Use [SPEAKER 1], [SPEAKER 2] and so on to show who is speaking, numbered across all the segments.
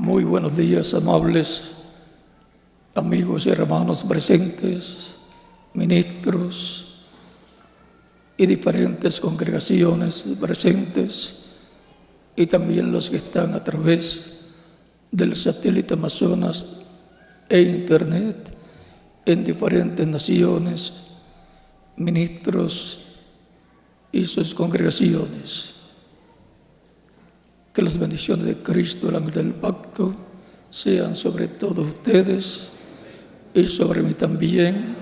[SPEAKER 1] Muy buenos días, amables amigos y hermanos presentes, ministros y diferentes congregaciones presentes, y también los que están a través del satélite Amazonas e Internet en diferentes naciones, ministros y sus congregaciones. Que las bendiciones de Cristo, el ángel del pacto, sean sobre todos ustedes y sobre mí también,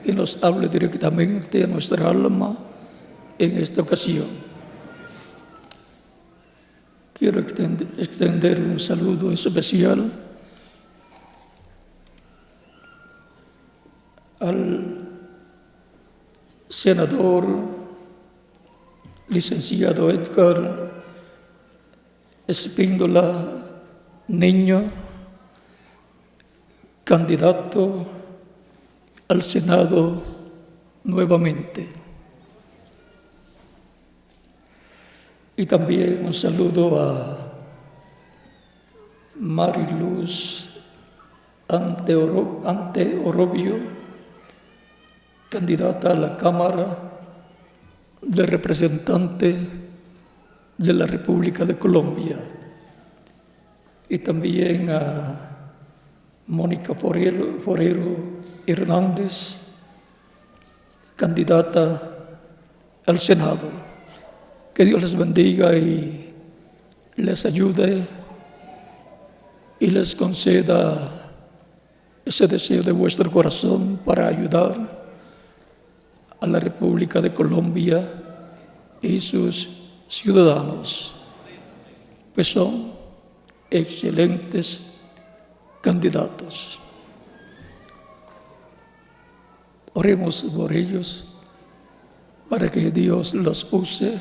[SPEAKER 1] y nos hable directamente a nuestra alma en esta ocasión. Quiero extender un saludo especial al senador licenciado Edgar Espíndola Niño, candidato al Senado nuevamente. Y también un saludo a Mariluz Ante Orobio, candidata a la Cámara de Representantes de la República de Colombia, y también a Mónica Forero Hernández, candidata al Senado. Que Dios les bendiga y les ayude y les conceda ese deseo de vuestro corazón para ayudar a la República de Colombia y sus ciudadanos, pues son excelentes candidatos. Oremos por ellos para que Dios los use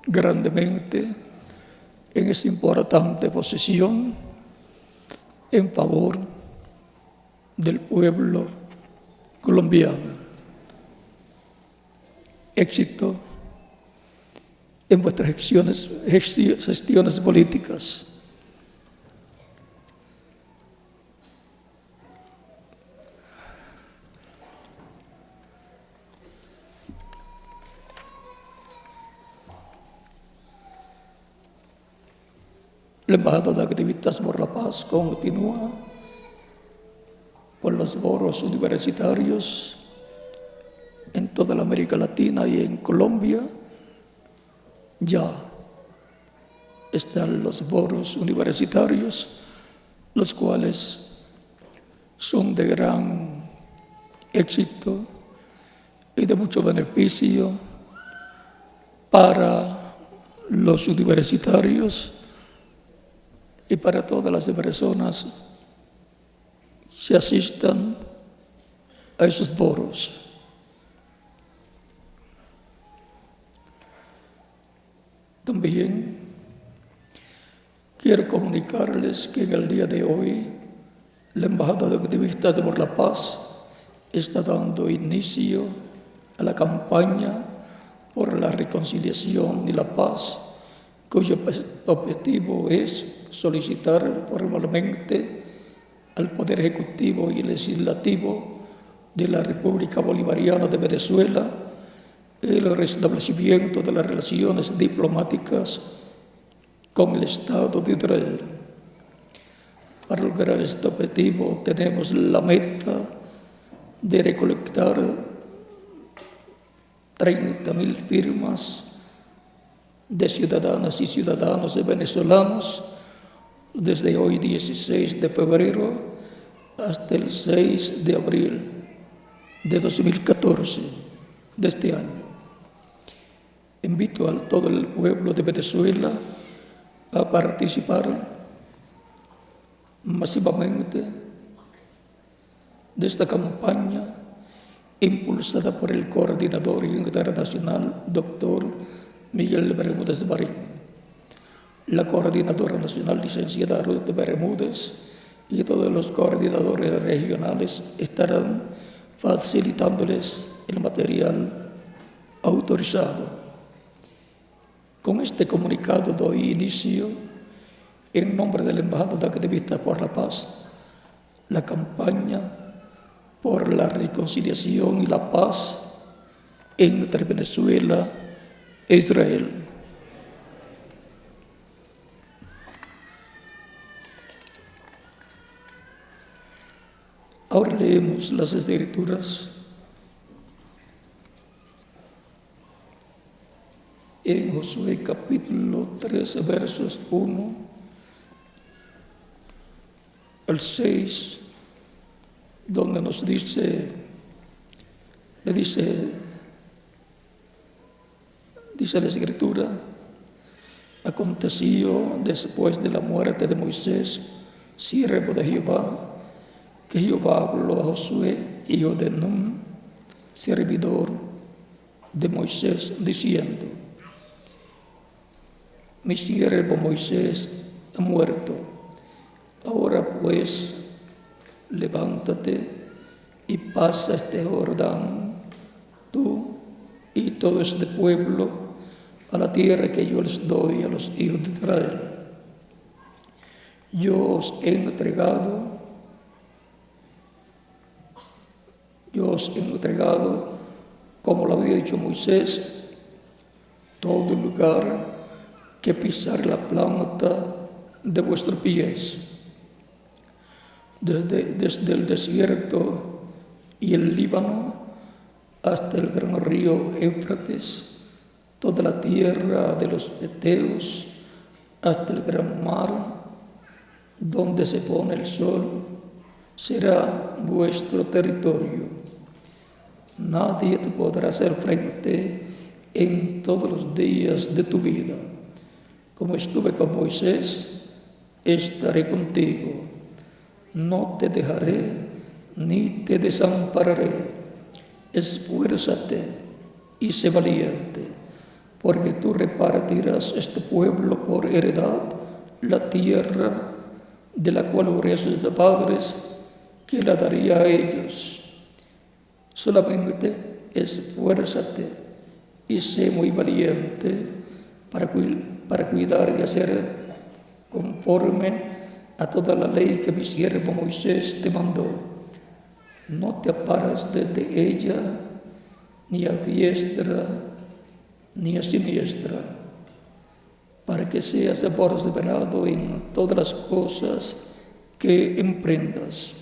[SPEAKER 1] grandemente en esa importante posición en favor del pueblo colombiano. Éxito en vuestras gestiones políticas. La Embajada de Activistas por la Paz continúa con los foros universitarios en toda la América Latina y en Colombia. Ya están los foros universitarios, los cuales son de gran éxito y de mucho beneficio para los universitarios y para todas las personas que asistan a esos foros. También quiero comunicarles que en el día de hoy la Embajada de Activistas por la Paz está dando inicio a la campaña por la reconciliación y la paz, cuyo objetivo es solicitar formalmente al Poder Ejecutivo y Legislativo de la República Bolivariana de Venezuela el restablecimiento de las relaciones diplomáticas con el Estado de Israel. Para lograr este objetivo tenemos la meta de recolectar 30,000 firmas de ciudadanas y ciudadanos venezolanos desde hoy 16 de febrero hasta el 6 de abril de 2014 de este año. Invito a todo el pueblo de Venezuela a participar masivamente de esta campaña impulsada por el coordinador internacional, doctor Miguel Bermúdez Marín, la coordinadora nacional, licenciada Ruth Bermúdez, y todos los coordinadores regionales estarán facilitándoles el material autorizado. Con este comunicado doy inicio en nombre de la Embajada de Activistas por la Paz, la campaña por la reconciliación y la paz entre Venezuela e Israel. Ahora leemos las Escrituras en Josué capítulo 13, versos 1 al 6, donde nos dice la Escritura: aconteció después de la muerte de Moisés, siervo de Jehová, que Jehová habló a Josué, hijo de Nun, servidor de Moisés, diciendo: mi siervo Moisés ha muerto. Ahora pues, levántate y pasa este Jordán, tú y todo este pueblo, a la tierra que yo les doy a los hijos de Israel. Yo os he entregado, como lo había dicho Moisés, todo lugar que pisar la planta de vuestros pies, desde el desierto y el Líbano hasta el gran río Éufrates, toda la tierra de los heteos, hasta el gran mar, donde se pone el sol, será vuestro territorio. Nadie te podrá hacer frente en todos los días de tu vida. Como estuve con Moisés, estaré contigo. No te dejaré ni te desampararé. Esfuérzate y sé valiente, porque tú repartirás este pueblo por heredad, la tierra de la cual juré a sus padres que la daría a ellos. Solamente esfuérzate y sé muy valiente para cuidar y hacer conforme a toda la ley que mi siervo Moisés te mandó. No te apartes de ella, ni a diestra ni a siniestra, para que seas perseverado en todas las cosas que emprendas.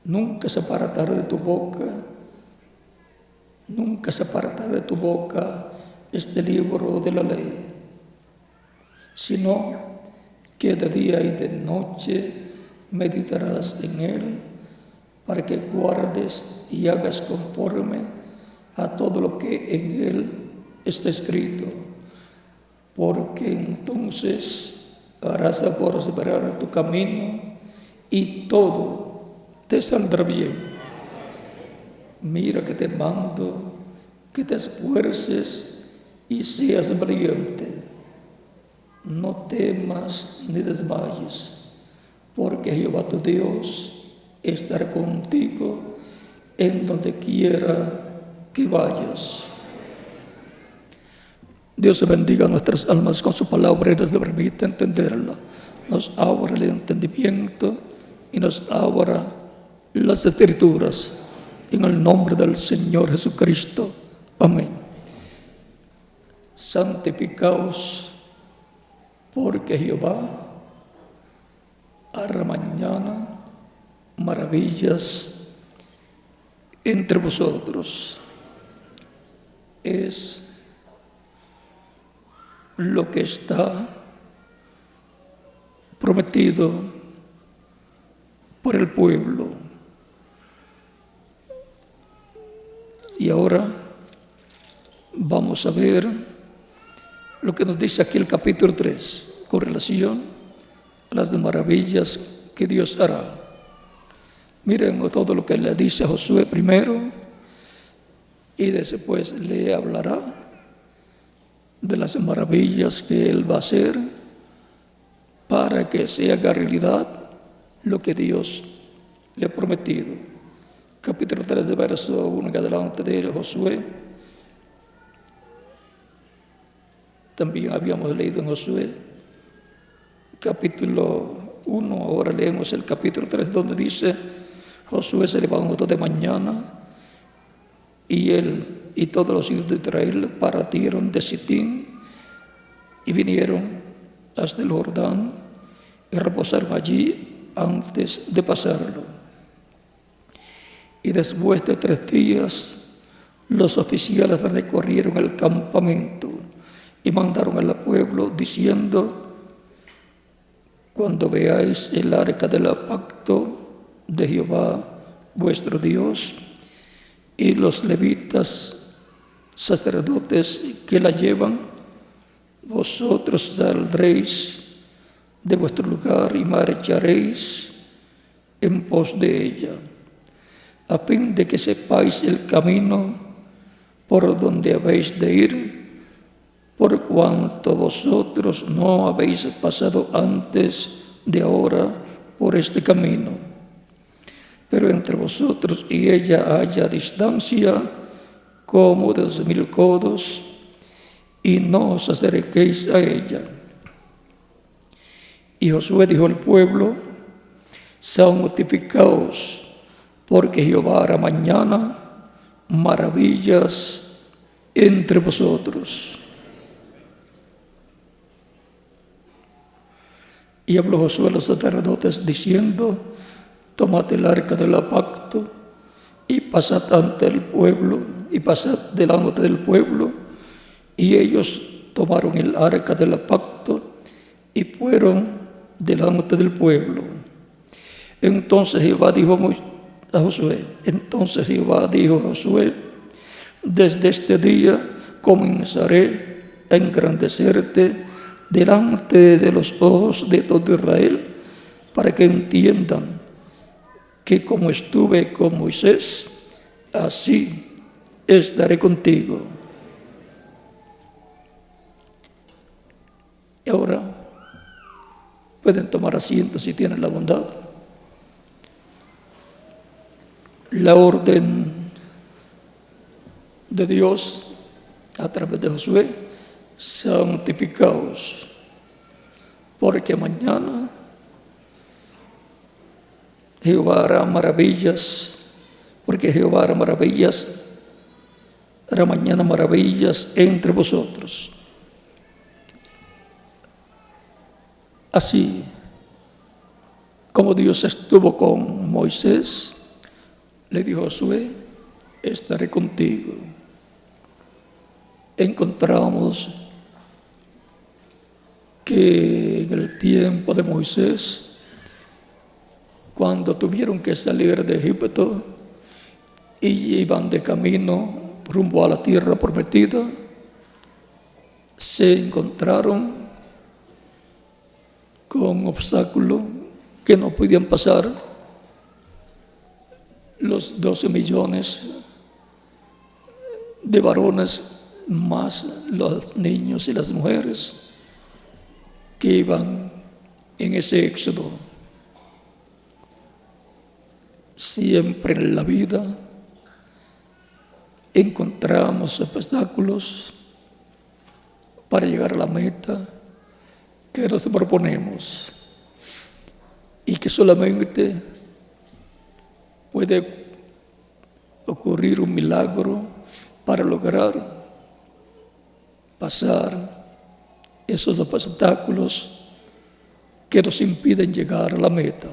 [SPEAKER 1] Nunca se apartará de tu boca este libro de la ley, sino que de día y de noche meditarás en él, para que guardes y hagas conforme a todo lo que en él está escrito, porque entonces harás prosperar tu camino y todo te saldrá bien. Mira que te mando que te esfuerces y seas valiente. No temas ni desmayes, porque Jehová tu Dios estará contigo en donde quiera que vayas. Dios bendiga nuestras almas con su palabra y nos permita entenderla. Nos abra el entendimiento y nos abra las Escrituras. En el nombre del Señor Jesucristo. Amén. Santificaos, porque Jehová hará mañana maravillas entre vosotros. Es lo que está prometido por el pueblo. Y ahora vamos a ver lo que nos dice aquí el capítulo 3 con relación a las maravillas que Dios hará. Miren todo lo que le dice a Josué primero, y después le hablará de las maravillas que él va a hacer para que se haga realidad lo que Dios le ha prometido. Capítulo 3, de verso 1 en adelante de Josué. También habíamos leído en Josué capítulo 1, ahora leemos el capítulo 3, donde dice: Josué se levantó de mañana y él y todos los hijos de Israel partieron de Sitín y vinieron hasta el Jordán y reposaron allí antes de pasarlo. Y después de 3 días, los oficiales recorrieron el campamento y mandaron al pueblo diciendo: cuando veáis el arca del pacto de Jehová vuestro Dios y los levitas sacerdotes que la llevan, vosotros saldréis de vuestro lugar y marcharéis en pos de ella, a fin de que sepáis el camino por donde habéis de ir, por cuanto vosotros no habéis pasado antes de ahora por este camino. Pero entre vosotros y ella haya distancia como de 2000 codos, y no os acerquéis a ella. Y Josué dijo al pueblo: santificaos, porque Jehová hará mañana maravillas entre vosotros. Y habló Josué a los sacerdotes diciendo: tomad el arca del pacto y pasad ante el pueblo, y pasad delante del pueblo. Y ellos tomaron el arca del pacto y fueron delante del pueblo. Entonces Jehová dijo a Josué: desde este día comenzaré a engrandecerte delante de los ojos de todo Israel, para que entiendan que como estuve con Moisés, así estaré contigo. Y ahora pueden tomar asiento si tienen la bondad. La orden de Dios a través de Josué: santificaos, porque mañana Jehová hará maravillas, hará mañana maravillas entre vosotros. Así como Dios estuvo con Moisés, le dijo a Josué: estaré contigo. Encontramos que en el tiempo de Moisés, cuando tuvieron que salir de Egipto y iban de camino rumbo a la tierra prometida, se encontraron con obstáculos que no podían pasar los 12 millones de varones, más los niños y las mujeres que iban en ese éxodo. Siempre en la vida encontramos obstáculos para llegar a la meta que nos proponemos, y que solamente puede ocurrir un milagro para lograr pasar esos obstáculos que nos impiden llegar a la meta.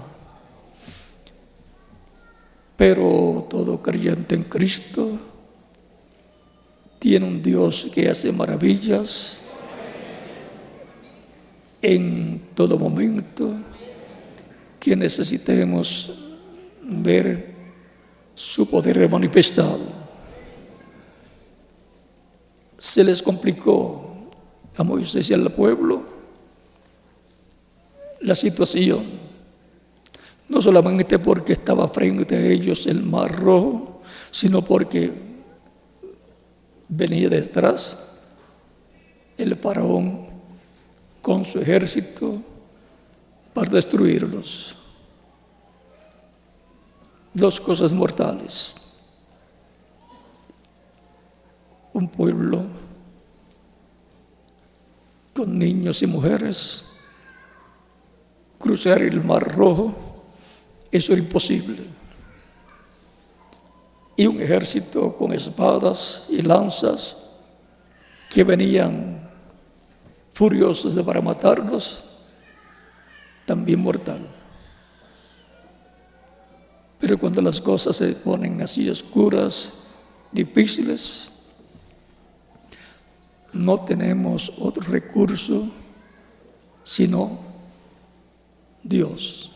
[SPEAKER 1] Pero todo creyente en Cristo tiene un Dios que hace maravillas en todo momento que necesitemos ver su poder manifestado. Se les complicó a Moisés y al pueblo la situación, no solamente porque estaba frente a ellos el Mar Rojo, sino porque venía detrás el faraón con su ejército para destruirlos. 2 cosas mortales: un pueblo con niños y mujeres cruzar el Mar Rojo, eso era imposible. Y un ejército con espadas y lanzas que venían furiosos para matarlos, también mortal. Pero cuando las cosas se ponen así oscuras, difíciles, no tenemos otro recurso sino Dios.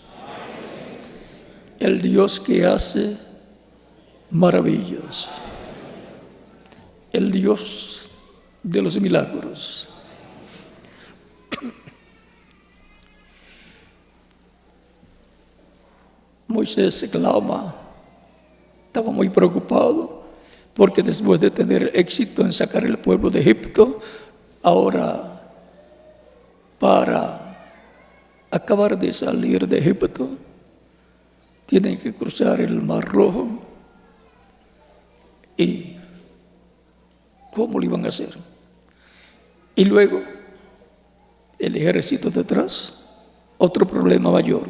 [SPEAKER 1] El Dios que hace maravillas. El Dios de los milagros. Moisés clama, estaba muy preocupado, porque después de tener éxito en sacar el pueblo de Egipto, ahora para acabar de salir de Egipto, tienen que cruzar el Mar Rojo. ¿Y cómo lo iban a hacer? Y luego, el ejército detrás, otro problema mayor.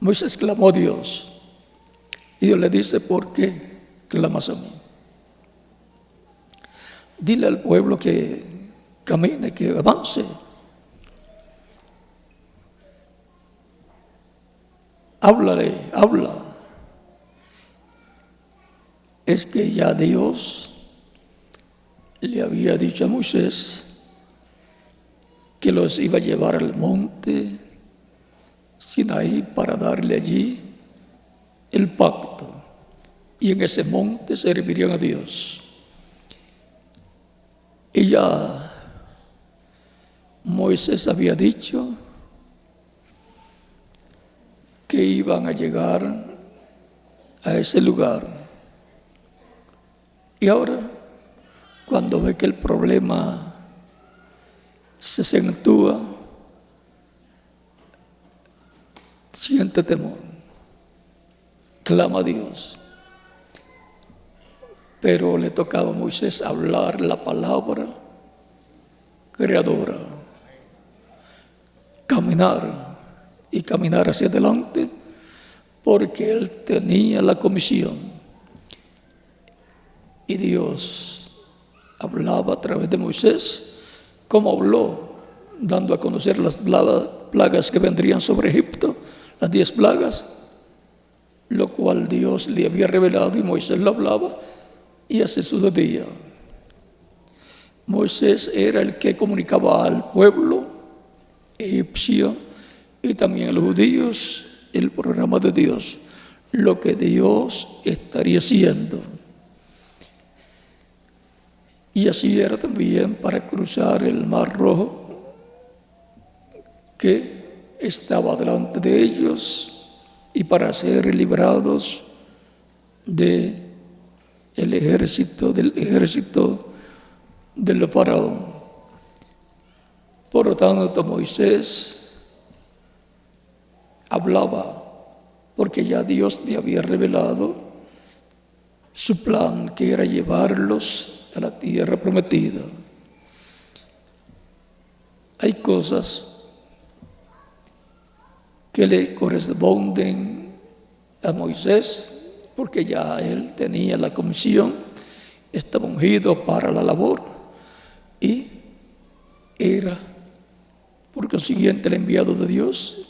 [SPEAKER 1] Moisés clamó a Dios, y Dios le dice: ¿por qué clamas a mí? Dile al pueblo que camine, que avance. Háblale, habla. Es que ya Dios le había dicho a Moisés que los iba a llevar al monte Sinaí para darle allí el pacto, y en ese monte servirían a Dios. Y ya Moisés había dicho que iban a llegar a ese lugar. Y ahora, cuando ve que el problema se acentúa, siente temor, clama a Dios. Pero le tocaba a Moisés hablar la palabra creadora, caminar y caminar hacia adelante, porque él tenía la comisión. Y Dios hablaba a través de Moisés, como habló, dando a conocer las plagas que vendrían sobre Egipto, las 10 plagas, lo cual Dios le había revelado, y Moisés lo hablaba y así sucedía. Moisés era el que comunicaba al pueblo egipcio y también a los judíos el programa de Dios, lo que Dios estaría haciendo. Y así era también para cruzar el Mar Rojo, que estaba delante de ellos, y para ser librados del ejército del faraón. Por lo tanto, Moisés hablaba porque ya Dios le había revelado su plan, que era llevarlos a la tierra prometida. Hay cosas que le corresponden a Moisés, porque ya él tenía la comisión, estaba ungido para la labor y era, por consiguiente, el enviado de Dios,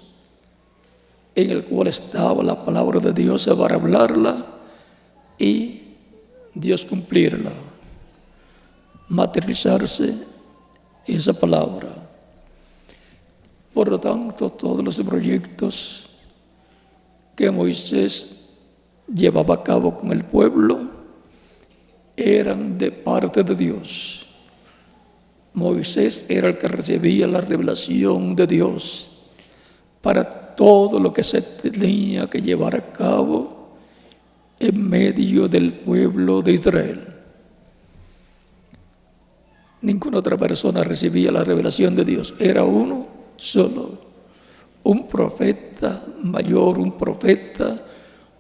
[SPEAKER 1] en el cual estaba la palabra de Dios para hablarla y Dios cumplirla, materializarse esa palabra. Por lo tanto, todos los proyectos que Moisés llevaba a cabo con el pueblo eran de parte de Dios. Moisés era el que recibía la revelación de Dios para todo lo que se tenía que llevar a cabo en medio del pueblo de Israel. Ninguna otra persona recibía la revelación de Dios, era uno solo, un profeta mayor, un profeta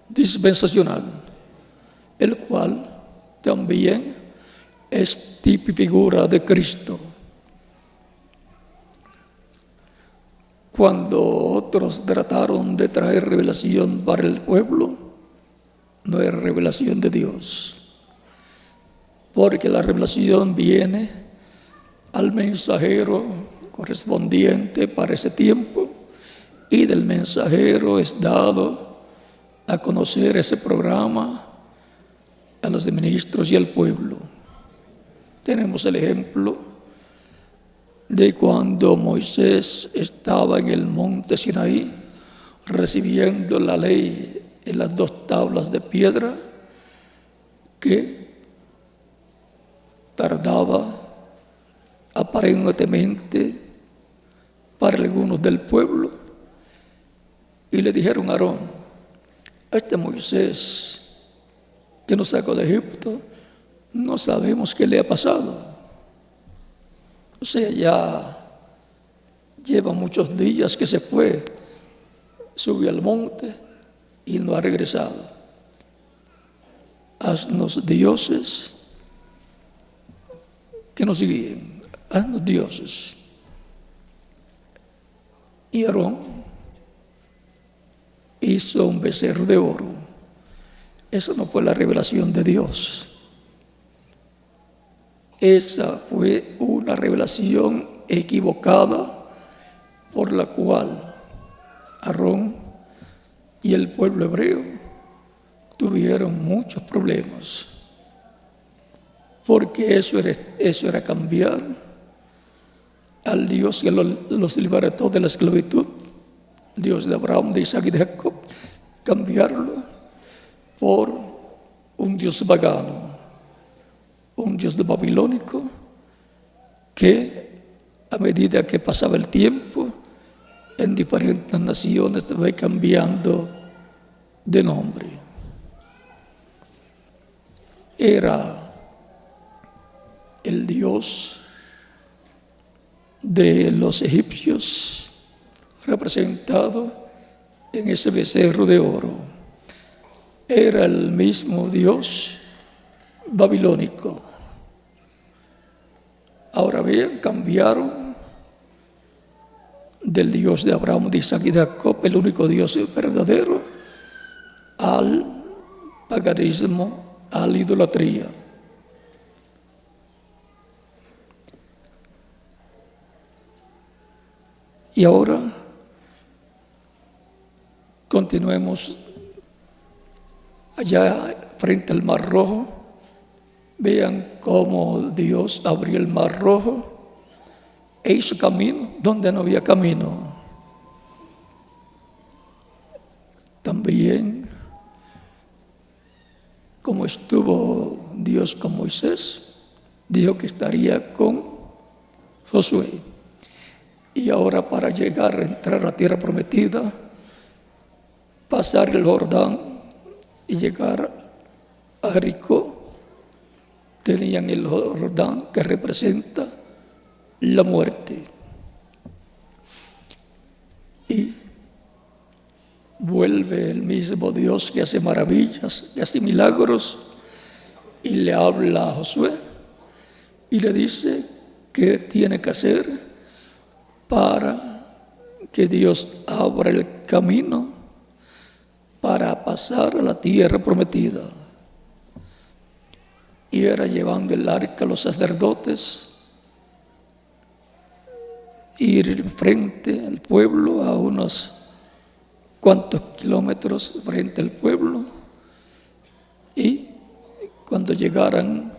[SPEAKER 1] dispensacional, el cual también es tipo y figura de Cristo. Cuando otros trataron de traer revelación para el pueblo, no es revelación de Dios, porque la revelación viene al mensajero correspondiente para ese tiempo, y del mensajero es dado a conocer ese programa a los ministros y al pueblo. Tenemos el ejemplo de cuando Moisés estaba en el monte Sinaí recibiendo la ley en las 2 tablas de piedra, que tardaba aparentemente para algunos del pueblo, y le dijeron a Aarón: a este Moisés que nos sacó de Egipto, no sabemos qué le ha pasado. O sea, ya lleva muchos días que se fue, subió al monte y no ha regresado. Haznos dioses que nos guíen, haznos dioses. Y Aarón hizo un becerro de oro. Eso no fue la revelación de Dios. Esa fue una revelación equivocada por la cual Aarón y el pueblo hebreo tuvieron muchos problemas, porque eso era cambiar al Dios que los libertó de la esclavitud, el Dios de Abraham, de Isaac y de Jacob, cambiarlo por un Dios pagano, un Dios babilónico, que a medida que pasaba el tiempo en diferentes naciones fue cambiando de nombre. Era el Dios de los egipcios representado en ese becerro de oro. Era el mismo Dios babilónico. Ahora bien, cambiaron del Dios de Abraham, de Isaac y de Jacob, el único Dios verdadero, al paganismo, a la idolatría. Y ahora continuemos allá frente al Mar Rojo. Vean cómo Dios abrió el Mar Rojo e hizo camino donde no había camino. También, como estuvo Dios con Moisés, dijo que estaría con Josué. Y ahora, para llegar a entrar a la tierra prometida, pasar el Jordán y llegar a Jericó, tenían el Jordán, que representa la muerte. Y vuelve el mismo Dios que hace maravillas, que hace milagros, y le habla a Josué y le dice qué tiene que hacer para que Dios abra el camino para pasar a la tierra prometida. Y era llevando el arca a los sacerdotes, ir frente al pueblo a unos cuantos kilómetros frente al pueblo, y cuando llegaran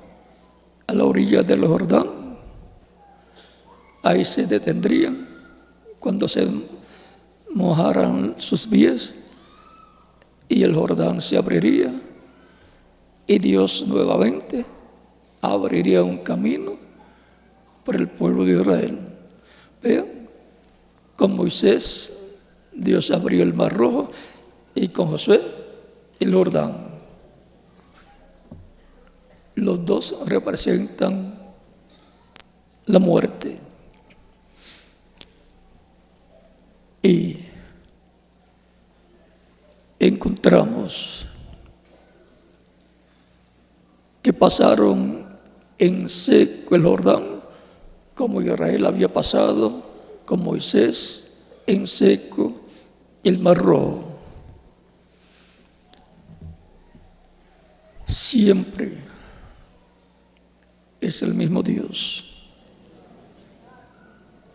[SPEAKER 1] a la orilla del Jordán, ahí se detendrían. Cuando se mojaran sus pies, y el Jordán se abriría, y Dios nuevamente abriría un camino para el pueblo de Israel. Vean, con Moisés Dios abrió el Mar Rojo, y con Josué el Jordán. Los dos representan la muerte. Y encontramos que pasaron en seco el Jordán, como Israel había pasado con Moisés en seco el mar rojo. Siempre es el mismo Dios.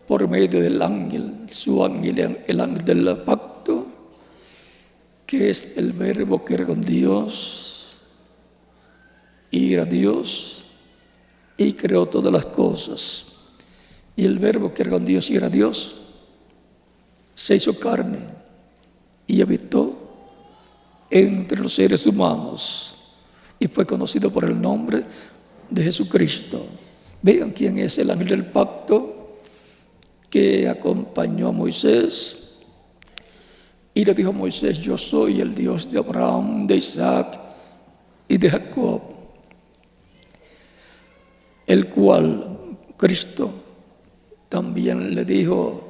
[SPEAKER 1] Por medio del ángel, su ángel, el ángel del pacto, que es el verbo que era con Dios, y era Dios, y creó todas las cosas. Y el verbo que era con Dios y era Dios, se hizo carne y habitó entre los seres humanos y fue conocido por el nombre de Jesucristo. Vean quién es el ángel del pacto que acompañó a Moisés y le dijo a Moisés: yo soy el Dios de Abraham, de Isaac y de Jacob, el cual Cristo también le dijo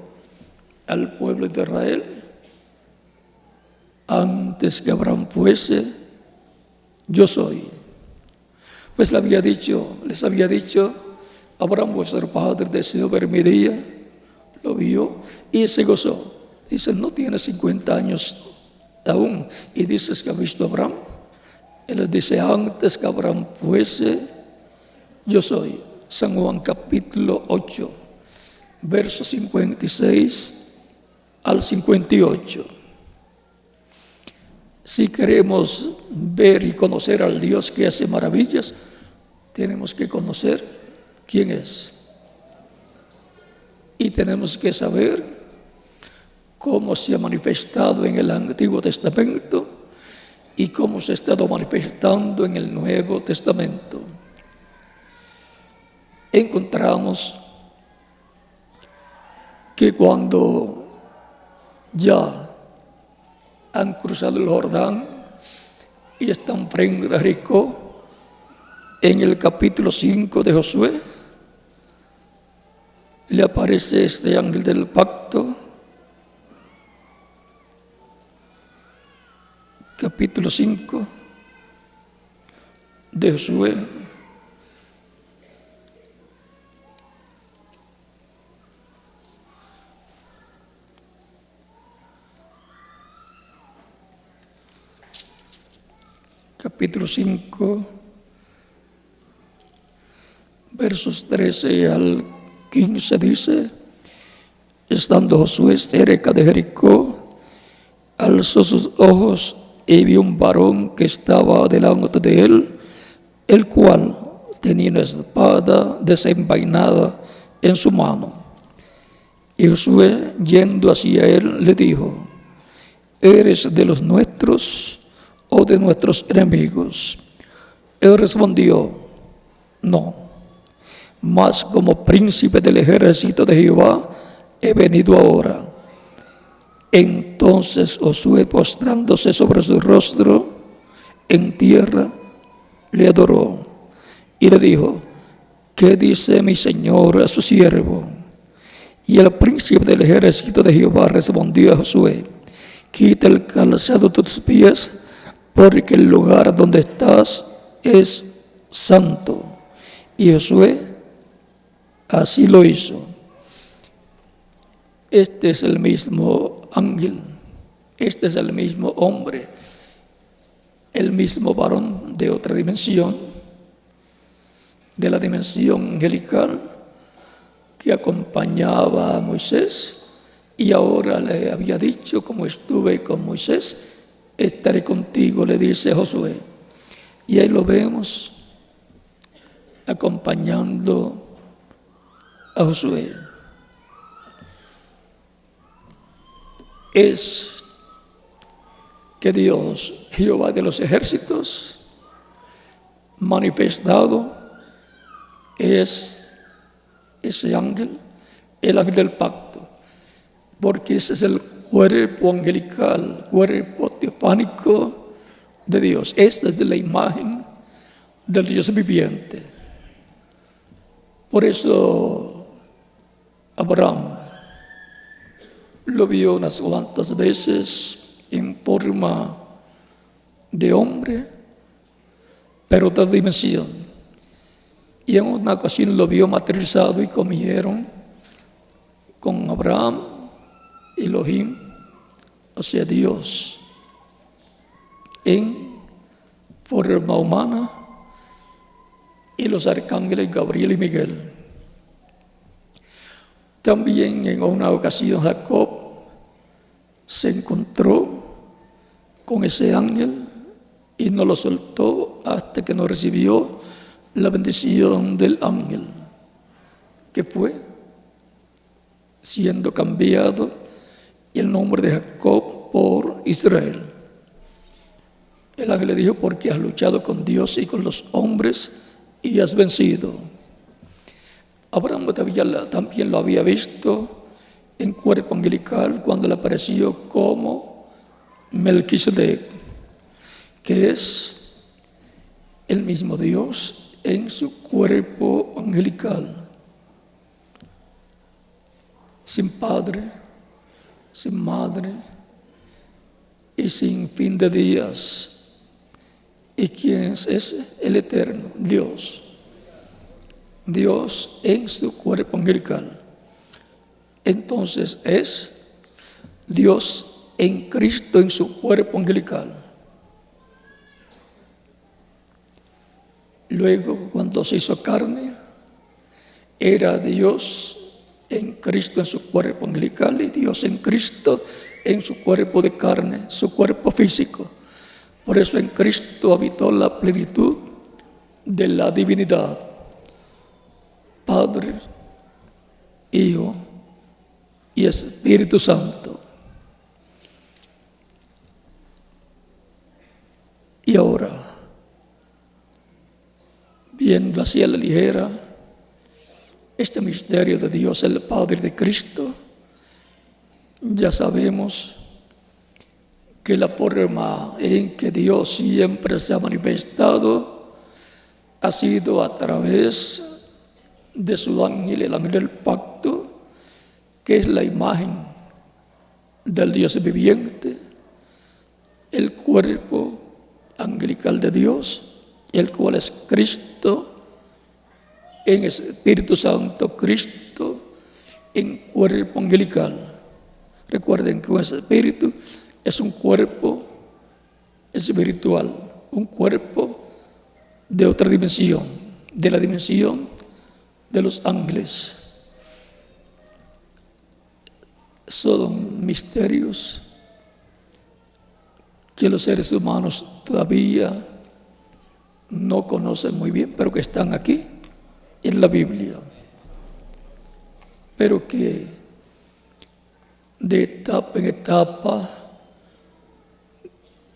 [SPEAKER 1] al pueblo de Israel: antes que Abraham fuese, yo soy. Pues les había dicho: Abraham vuestro padre deseó ver mi día, lo vio y se gozó. Dice: no tiene 50 años aún y dices que ha visto a Abraham. Él les dice: antes que Abraham fuese, yo soy. San Juan capítulo 8, versos 56 al 58. Si queremos ver y conocer al Dios que hace maravillas, tenemos que conocer quién es. Y tenemos que saber cómo se ha manifestado en el Antiguo Testamento y cómo se ha estado manifestando en el Nuevo Testamento. Encontramos que cuando ya han cruzado el Jordán y están frente a Jericó, en el capítulo 5 de Josué, le aparece este ángel del pacto, capítulo 5 de Josué, capítulo 5, versos 13 al 15 dice: estando Josué cerca de Jericó, alzó sus ojos y vio un varón que estaba delante de él, el cual tenía una espada desenvainada en su mano. Y Josué, yendo hacia él, le dijo: ¿eres de los nuestros o de nuestros enemigos? Él respondió: no, mas como príncipe del ejército de Jehová he venido ahora. Entonces Josué, postrándose sobre su rostro en tierra, le adoró y le dijo: ¿qué dice mi señor a su siervo? Y el príncipe del ejército de Jehová respondió a Josué: quita el calzado de tus pies, porque el lugar donde estás es santo. Y Josué así lo hizo. Este es el mismo ángel, este es el mismo hombre, el mismo varón de otra dimensión, de la dimensión angelical, que acompañaba a Moisés y ahora le había dicho: como estuve con Moisés, estaré contigo, le dice Josué. Y ahí lo vemos acompañando a Josué. Es que Dios, Jehová de los ejércitos, manifestado, es ese ángel, el ángel del pacto, porque ese es el cuerpo angelical, cuerpo teofánico de Dios. Esta es la imagen del Dios viviente. Por eso Abraham lo vio unas cuantas veces en forma de hombre, pero otra dimensión. Y en una ocasión lo vio materializado y comieron con Abraham Elohim, o sea Dios, en forma humana, y los arcángeles Gabriel y Miguel. También en una ocasión Jacob se encontró con ese ángel y no lo soltó hasta que no recibió la bendición del ángel, que fue siendo cambiado el nombre de Jacob por Israel. El ángel le dijo: porque has luchado con Dios y con los hombres y has vencido. Abraham también lo había visto en cuerpo angelical cuando le apareció como Melquisedec, que es el mismo Dios en su cuerpo angelical, sin padre, sin madre y sin fin de días. ¿Y quién es ese? El Eterno, Dios. Dios en su cuerpo angelical. Entonces es Dios en Cristo en su cuerpo angelical. Luego, cuando se hizo carne, era Dios en Cristo en su cuerpo angelical y Dios en Cristo en su cuerpo de carne, su cuerpo físico. Por eso en Cristo habitó la plenitud de la divinidad. Padre, Hijo y Espíritu Santo. Y ahora, viendo hacia la ligera este misterio de Dios el Padre de Cristo, ya sabemos que la forma en que Dios siempre se ha manifestado ha sido a través de su ángel, el ángel del pacto, que es la imagen del Dios viviente, el cuerpo angelical de Dios, el cual es Cristo, en Espíritu Santo, Cristo, en cuerpo angelical. Recuerden que un espíritu es un cuerpo espiritual, un cuerpo de otra dimensión, de la dimensión de los ángeles. Son misterios que los seres humanos todavía no conocen muy bien, pero que están aquí en la Biblia. Pero que de etapa en etapa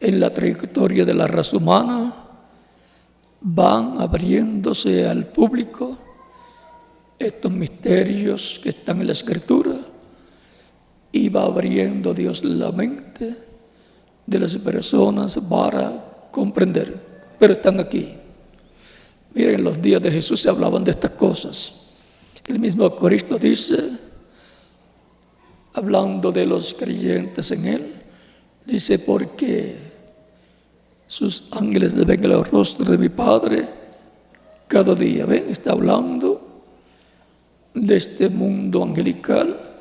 [SPEAKER 1] en la trayectoria de la raza humana van abriéndose al público estos misterios que están en la Escritura, y va abriendo Dios la mente de las personas para comprender. Pero están aquí. Miren, en los días de Jesús se hablaban de estas cosas. El mismo Cristo dice, hablando de los creyentes en Él, dice: porque sus ángeles le ven el rostro de mi Padre cada día. ¿Ven? Está hablando de este mundo angelical,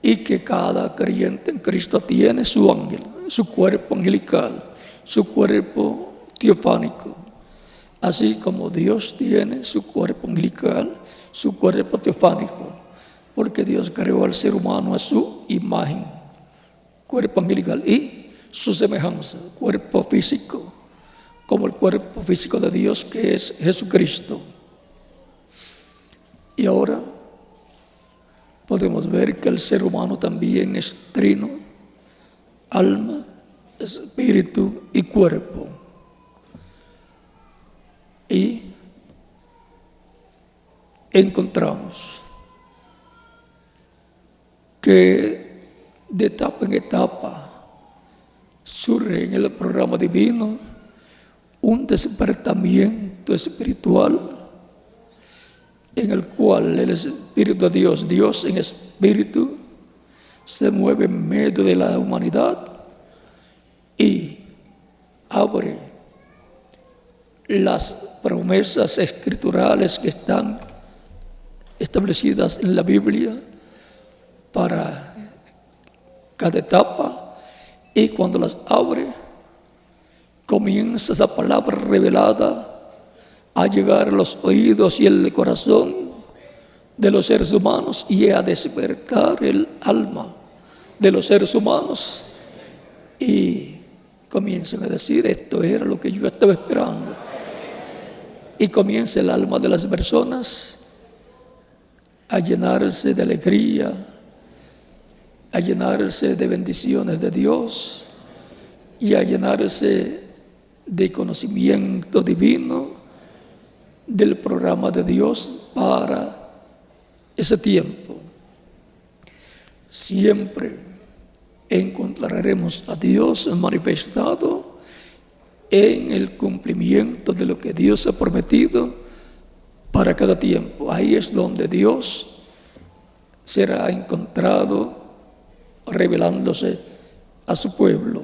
[SPEAKER 1] y que cada creyente en Cristo tiene su ángel, su cuerpo angelical, su cuerpo teofánico. Así como Dios tiene su cuerpo angelical, su cuerpo teofánico, porque Dios creó al ser humano a su imagen, cuerpo angelical, y su semejanza, cuerpo físico, como el cuerpo físico de Dios, que es Jesucristo. Y ahora podemos ver que el ser humano también es trino: alma, espíritu y cuerpo. Y encontramos que de etapa en etapa surge en el programa divino un despertamiento espiritual, en el cual el Espíritu de Dios, Dios en espíritu, se mueve en medio de la humanidad y abre las promesas escriturales que están establecidas en la Biblia para cada etapa, y cuando las abre, comienza esa palabra revelada a llegar a los oídos y el corazón de los seres humanos y a despertar el alma de los seres humanos, y comienzan a decir: esto era lo que yo estaba esperando. Y comienza el alma de las personas a llenarse de alegría, a llenarse de bendiciones de Dios y a llenarse de conocimiento divino del programa de Dios para ese tiempo. Siempre encontraremos a Dios manifestado en el cumplimiento de lo que Dios ha prometido para cada tiempo. Ahí es donde Dios será encontrado revelándose a su pueblo.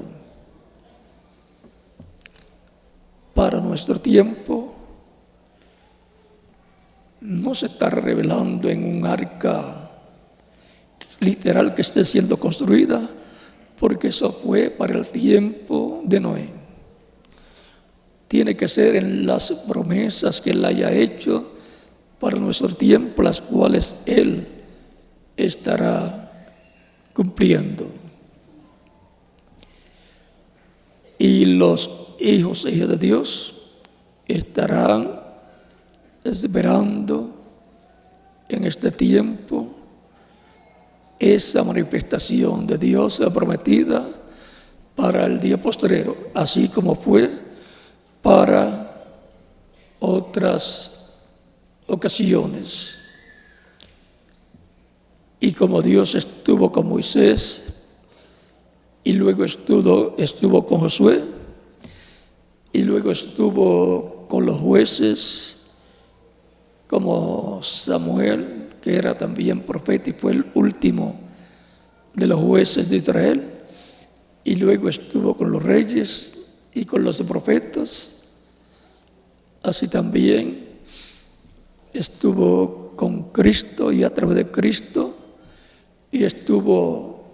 [SPEAKER 1] Para nuestro tiempo no se está revelando en un arca literal que esté siendo construida, porque eso fue para el tiempo de Noé. Tiene que ser en las promesas que Él haya hecho para nuestro tiempo, las cuales Él estará cumpliendo. Y los hijos e hijas de Dios estarán esperando en este tiempo esa manifestación de Dios prometida para el día postrero, así como fue para otras ocasiones. Y como Dios estuvo con Moisés y luego estuvo con Josué y luego estuvo con los jueces, como Samuel, que era también profeta y fue el último de los jueces de Israel, y luego estuvo con los reyes y con los profetas, así también estuvo con Cristo y a través de Cristo, y estuvo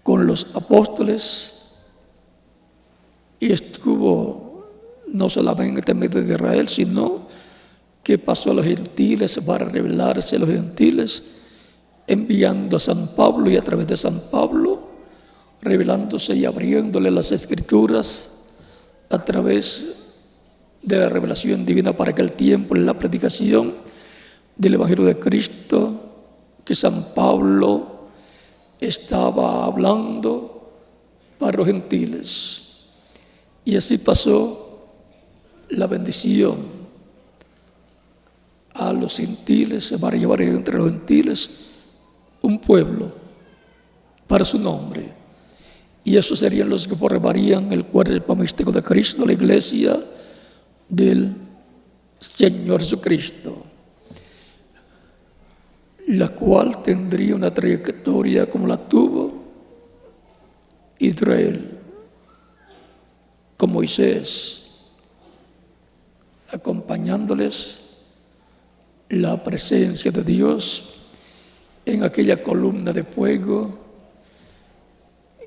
[SPEAKER 1] con los apóstoles, y estuvo no solamente en medio de Israel, sino que pasó a los gentiles para revelarse a los gentiles, enviando a San Pablo y a través de San Pablo revelándose y abriéndole las Escrituras a través de la revelación divina para aquel tiempo, en la predicación del Evangelio de Cristo que San Pablo estaba hablando para los gentiles. Y así pasó la bendición a los gentiles para llevar entre los gentiles un pueblo para su nombre. Y esos serían los que formarían el cuerpo místico de Cristo, la iglesia del Señor Jesucristo, la cual tendría una trayectoria como la tuvo Israel con Moisés, acompañándoles la presencia de Dios en aquella columna de fuego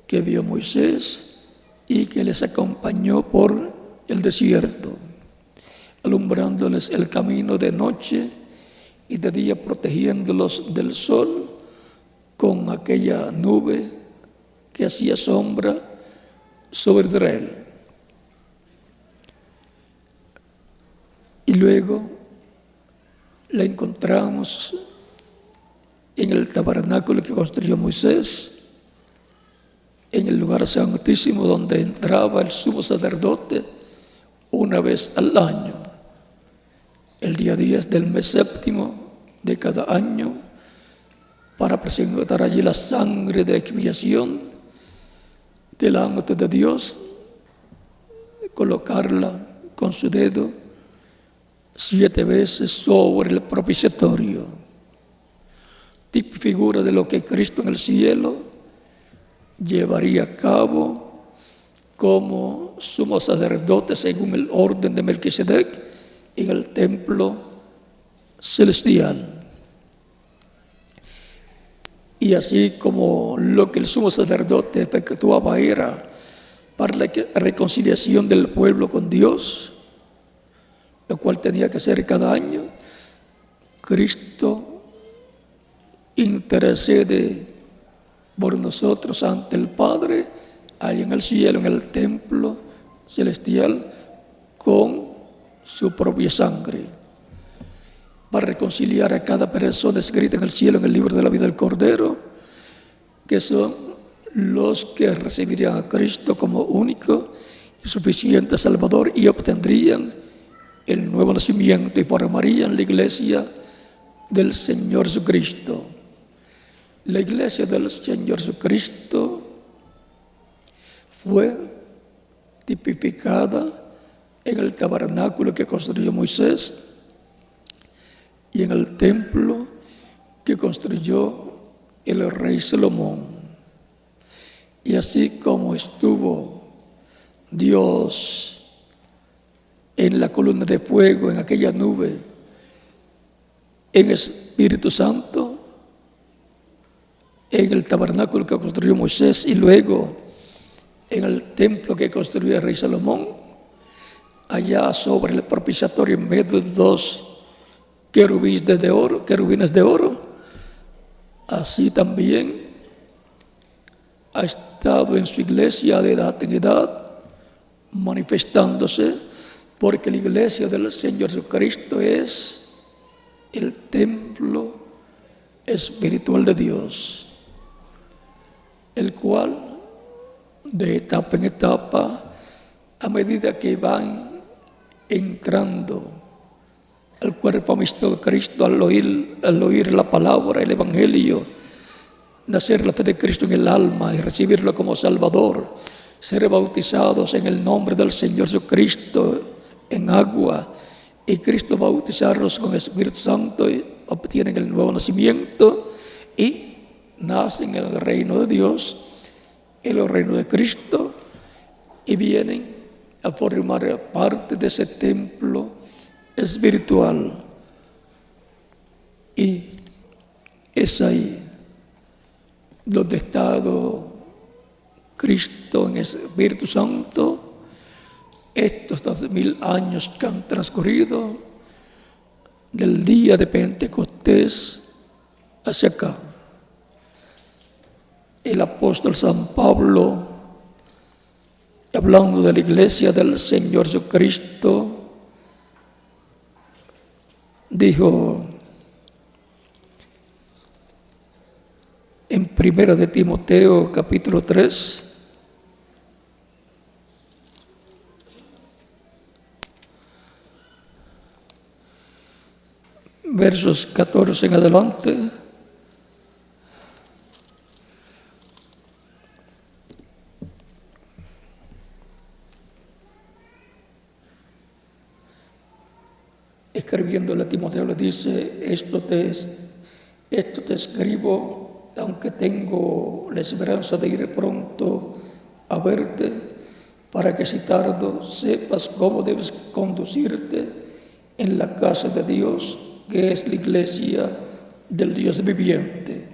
[SPEAKER 1] que vio Moisés y que les acompañó por el desierto, alumbrándoles el camino de noche y de día, protegiéndolos del sol con aquella nube que hacía sombra sobre Israel. Y luego la encontramos en el tabernáculo que construyó Moisés, en el lugar santísimo donde entraba el sumo sacerdote una vez al año, el día 10 del mes séptimo de cada año, para presentar allí la sangre de expiación delante de Dios, colocarla con su dedo 7 veces sobre el propiciatorio, tipo figura de lo que Cristo en el cielo llevaría a cabo como sumo sacerdote según el orden de Melquisedec en el templo celestial. Y así como lo que el sumo sacerdote efectuaba era para la reconciliación del pueblo con Dios, lo cual tenía que hacer cada año, Cristo intercede por nosotros ante el Padre, ahí en el cielo, en el templo celestial, con su propia sangre, para reconciliar a cada persona escrita en el cielo, en el libro de la vida del Cordero, que son los que recibirían a Cristo como único y suficiente Salvador y obtendrían el nuevo nacimiento y formarían la iglesia del Señor Jesucristo. La iglesia del Señor Jesucristo fue tipificada en el tabernáculo que construyó Moisés y en el templo que construyó el rey Salomón. Y así como estuvo Dios en la columna de fuego, en aquella nube, en Espíritu Santo, en el tabernáculo que construyó Moisés y luego en el templo que construyó el rey Salomón, allá sobre el propiciatorio en medio de dos querubines de oro, así también ha estado en su iglesia de edad en edad, manifestándose, porque la iglesia del Señor Jesucristo es el templo espiritual de Dios, el cual de etapa en etapa, a medida que van entrando al cuerpo místico de Cristo, al oír la palabra, el Evangelio, nacer la fe de Cristo en el alma y recibirlo como Salvador, ser bautizados en el nombre del Señor Jesucristo en agua, y Cristo bautizarlos con el Espíritu Santo, y obtienen el nuevo nacimiento y nacen en el reino de Dios, en el reino de Cristo, y vienen a formar parte de ese templo espiritual. Y es ahí donde ha estado Cristo en el Espíritu Santo estos 2000 años que han transcurrido del día de Pentecostés hacia acá. El apóstol San Pablo, hablando de la iglesia del Señor Jesucristo, dijo en 1 de Timoteo capítulo 3, versos 14 en adelante, escribiéndole a Timoteo, le dice: esto te escribo, aunque tengo la esperanza de ir pronto a verte, para que si tardo sepas cómo debes conducirte en la casa de Dios, que es la iglesia del Dios viviente,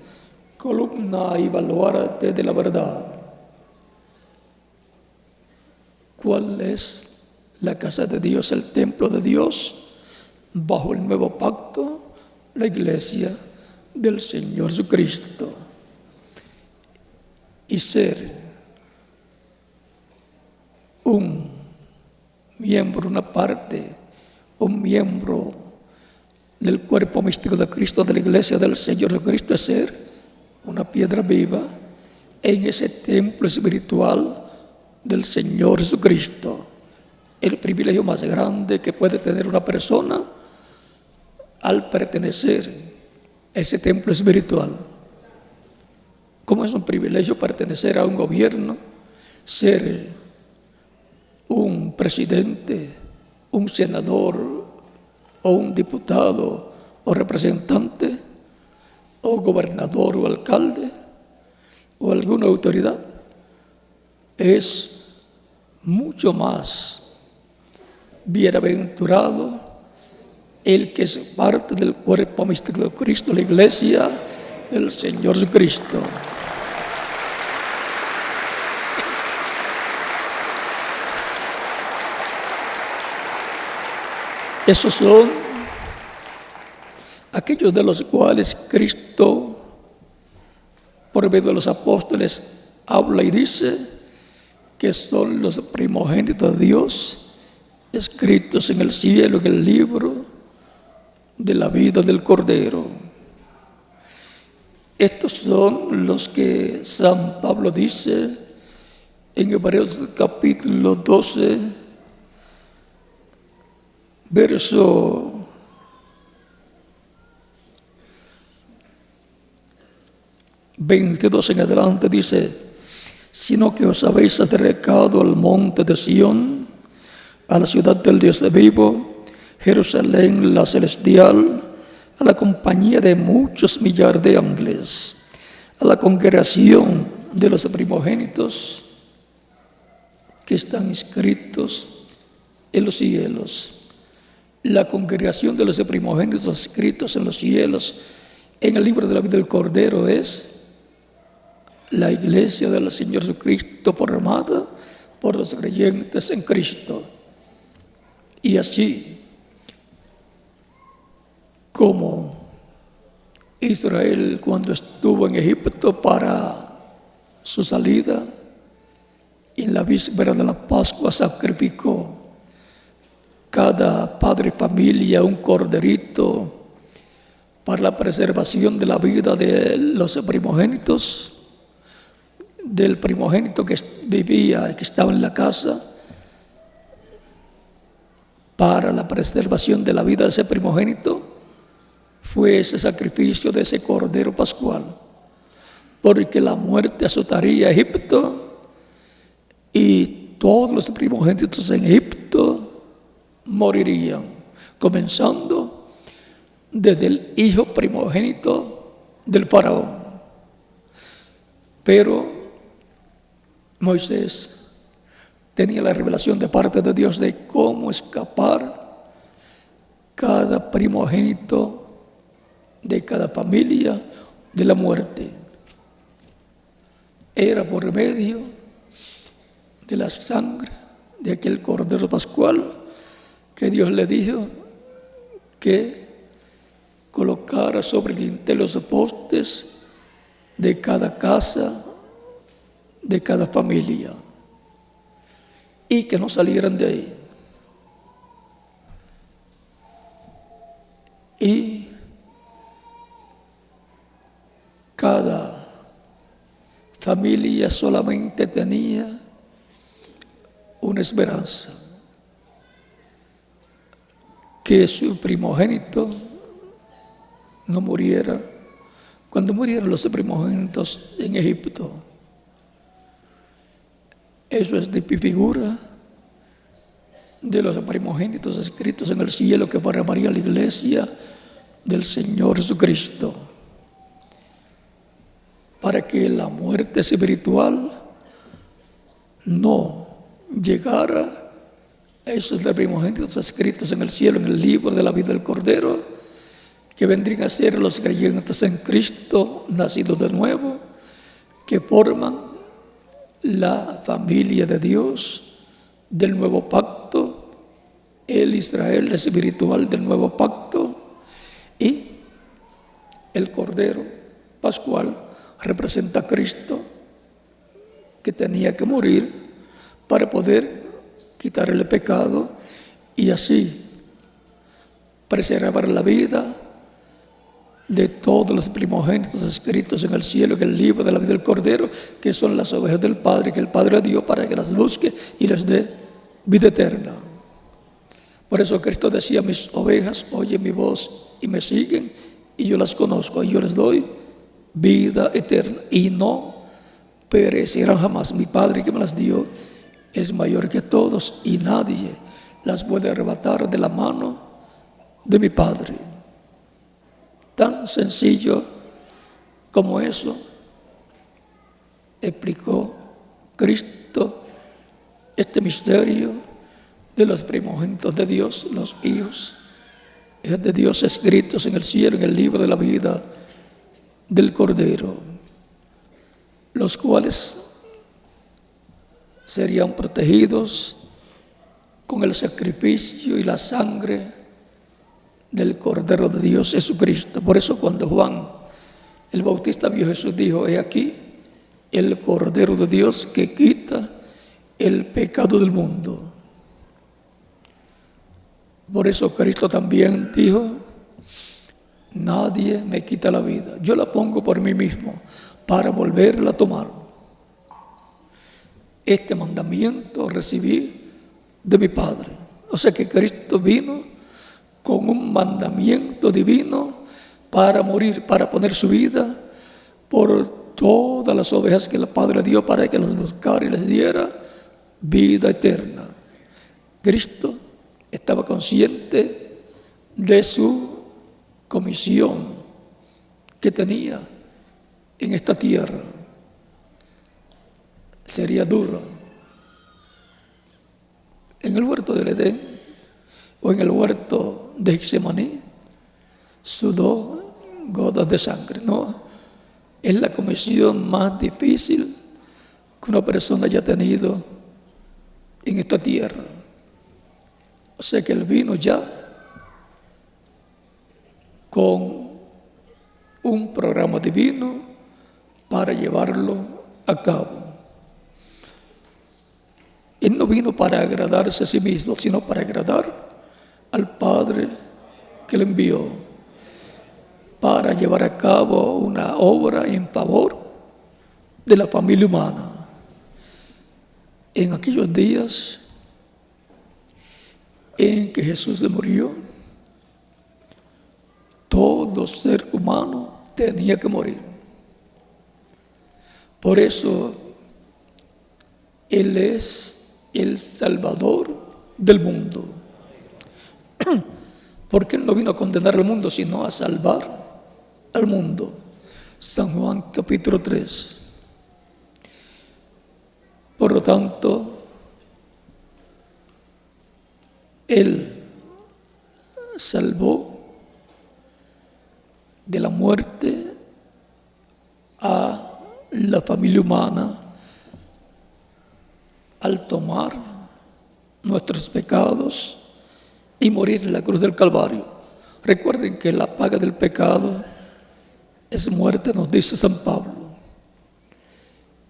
[SPEAKER 1] columna y baluarte de la verdad. ¿Cuál es la casa de Dios, el templo de Dios? Bajo el nuevo pacto, la iglesia del Señor Jesucristo. Y ser un miembro, una parte, un miembro del cuerpo místico de Cristo, de la iglesia del Señor Jesucristo, es ser una piedra viva en ese templo espiritual del Señor Jesucristo. El privilegio más grande que puede tener una persona al pertenecer a ese templo espiritual. ¿Cómo es un privilegio pertenecer a un gobierno, ser un presidente, un senador o un diputado o representante o gobernador o alcalde o alguna autoridad? Es mucho más bienaventurado el que es parte del cuerpo místico de Cristo, la iglesia del Señor Jesucristo. Esos son aquellos de los cuales Cristo, por medio de los apóstoles, habla y dice que son los primogénitos de Dios, escritos en el cielo, en el libro de la vida del Cordero. Estos son los que San Pablo dice en Hebreos capítulo 12, verso 22 en adelante, dice: sino que os habéis acercado al monte de Sión, a la ciudad del Dios vivo, Jerusalén la celestial, a la compañía de muchos millares de ángeles, a la congregación de los primogénitos que están inscritos en los cielos. La congregación de los primogénitos escritos en los cielos en el libro de la vida del Cordero es la iglesia del Señor Jesucristo, formada por los creyentes en Cristo. Y así como Israel, cuando estuvo en Egipto para su salida, en la víspera de la Pascua sacrificó cada padre de familia un corderito para la preservación de la vida de los primogénitos, del primogénito que vivía, que estaba en la casa, para la preservación de la vida de ese primogénito, fue ese sacrificio de ese cordero pascual, porque la muerte azotaría a Egipto y todos los primogénitos en Egipto morirían, comenzando desde el hijo primogénito del faraón. Pero Moisés tenía la revelación de parte de Dios de cómo escapar cada primogénito de cada familia de la muerte. Era por medio de la sangre de aquel cordero pascual que Dios le dijo que colocara sobre el dintel los postes de cada casa, de cada familia, y que no salieran de ahí. Y cada familia solamente tenía una esperanza: que su primogénito no muriera cuando murieron los primogénitos en Egipto. Eso es de figura de los primogénitos escritos en el cielo que formaría la iglesia del Señor Jesucristo, para que la muerte espiritual no llegara a esos primogénitos escritos en el cielo, en el libro de la vida del Cordero, que vendrían a ser los creyentes en Cristo, nacidos de nuevo, que forman la familia de Dios del nuevo pacto, el Israel espiritual del nuevo pacto, y el Cordero pascual representa a Cristo, que tenía que morir para poder quitar el pecado y así preservar la vida de todos los primogénitos escritos en el cielo, en el libro de la vida del Cordero, que son las ovejas del Padre, que el Padre dio para que las busque y les dé vida eterna. Por eso Cristo decía: mis ovejas oyen mi voz y me siguen, y yo las conozco, y yo les doy vida eterna, y no perecerán jamás. Mi Padre que me las dio es mayor que todos, y nadie las puede arrebatar de la mano de mi Padre. Tan sencillo como eso explicó Cristo este misterio de los primogénitos de Dios, los hijos de Dios escritos en el cielo, en el libro de la vida del Cordero, los cuales serían protegidos con el sacrificio y la sangre del Cordero de Dios Jesucristo. Por eso cuando Juan el Bautista vio a Jesús, dijo: he aquí el Cordero de Dios que quita el pecado del mundo. Por eso Cristo también dijo: nadie me quita la vida, yo la pongo por mí mismo para volverla a tomar. Este mandamiento recibí de mi Padre. O sea que Cristo vino con un mandamiento divino para morir, para poner su vida por todas las ovejas que el Padre dio, para que las buscara y les diera vida eterna. Cristo estaba consciente de su comisión que tenía en esta tierra. Sería duro. En el huerto del Edén o en el huerto de Getsemaní sudó gotas de sangre, ¿no? Es la comisión más difícil que una persona haya tenido en esta tierra. O sea que Él vino ya con un programa divino para llevarlo a cabo. Él no vino para agradarse a sí mismo, sino para agradar al Padre que le envió, para llevar a cabo una obra en favor de la familia humana. En aquellos días en que Jesús murió, todo ser humano tenía que morir. Por eso Él es el Salvador del mundo. Porque Él no vino a condenar al mundo, sino a salvar al mundo. San Juan capítulo 3. Por lo tanto, Él salvó de la muerte a la familia humana al tomar nuestros pecados y morir en la cruz del Calvario. Recuerden que la paga del pecado es muerte, nos dice San Pablo.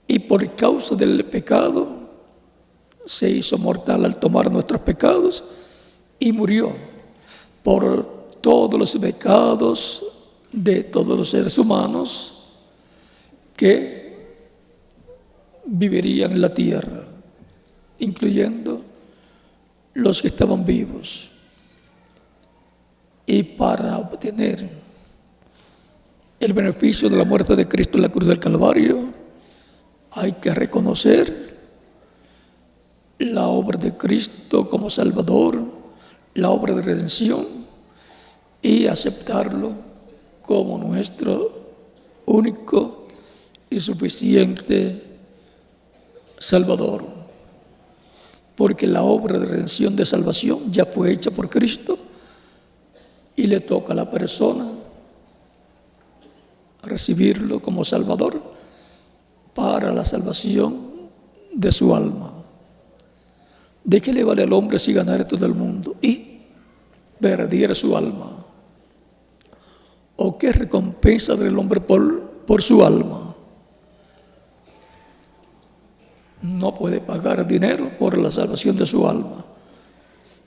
[SPEAKER 1] Y por causa del pecado se hizo mortal al tomar nuestros pecados y murió por todos los pecados de todos los seres humanos que vivirían en la tierra, incluyendo los que estaban vivos. Y para obtener el beneficio de la muerte de Cristo en la cruz del Calvario, hay que reconocer la obra de Cristo como Salvador, la obra de redención, y aceptarlo como nuestro único y suficiente Salvador. Porque la obra de redención, de salvación, ya fue hecha por Cristo y le toca a la persona recibirlo como Salvador para la salvación de su alma. ¿De qué le vale al hombre si ganara todo el mundo y perdiera su alma? ¿O qué recompensa del hombre por su alma? No puede pagar dinero por la salvación de su alma,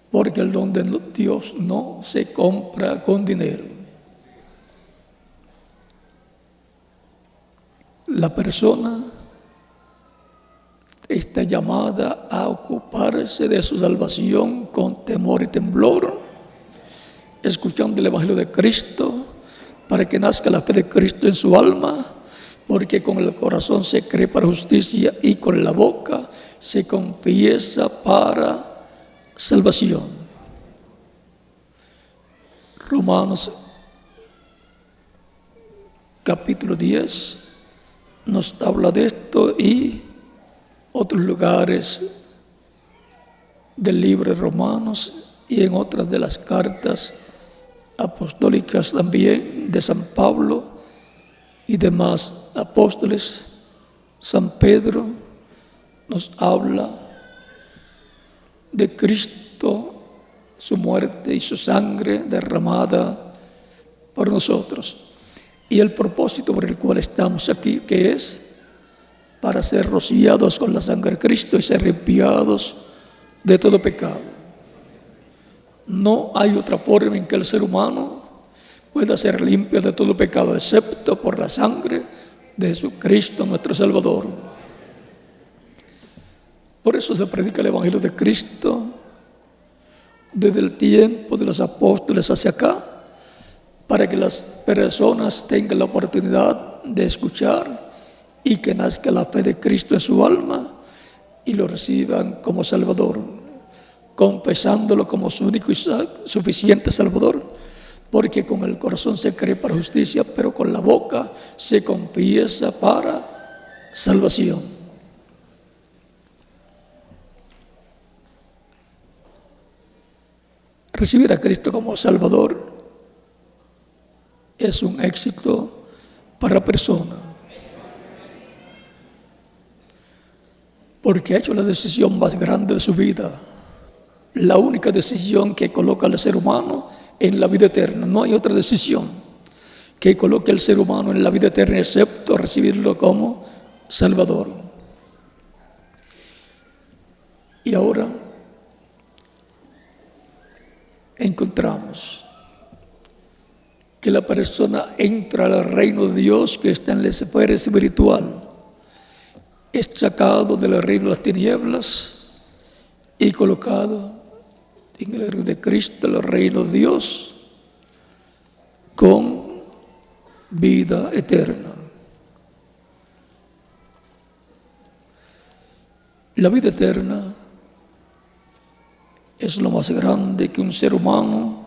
[SPEAKER 1] porque el don de Dios no se compra con dinero. La persona está llamada a ocuparse de su salvación con temor y temblor, escuchando el Evangelio de Cristo, para que nazca la fe de Cristo en su alma, porque con el corazón se cree para justicia y con la boca se confiesa para salvación. Romanos capítulo 10 nos habla de esto, y otros lugares del libro de Romanos y en otras de las cartas apostólicas también de San Pablo y demás apóstoles, San Pedro nos habla de Cristo, su muerte y su sangre derramada por nosotros. Y el propósito por el cual estamos aquí, que es para ser rociados con la sangre de Cristo y ser limpiados de todo pecado. No hay otra forma en que el ser humano pueda ser limpio de todo pecado, excepto por la sangre de Jesucristo, nuestro Salvador. Por eso se predica el Evangelio de Cristo desde el tiempo de los apóstoles hacia acá, para que las personas tengan la oportunidad de escuchar y que nazca la fe de Cristo en su alma y lo reciban como Salvador, confesándolo como su único y suficiente Salvador, porque con el corazón se cree para justicia, pero con la boca se confiesa para salvación. Recibir a Cristo como Salvador es un éxito para la persona, porque ha hecho la decisión más grande de su vida, la única decisión que coloca al ser humano en la vida eterna. No hay otra decisión que coloque al ser humano en la vida eterna excepto recibirlo como Salvador. Y ahora encontramos que la persona entra al reino de Dios que está en la esfera espiritual, es sacado del reino de las tinieblas y colocado en el reino de Cristo, el reino de Dios, con vida eterna. La vida eterna es lo más grande que un ser humano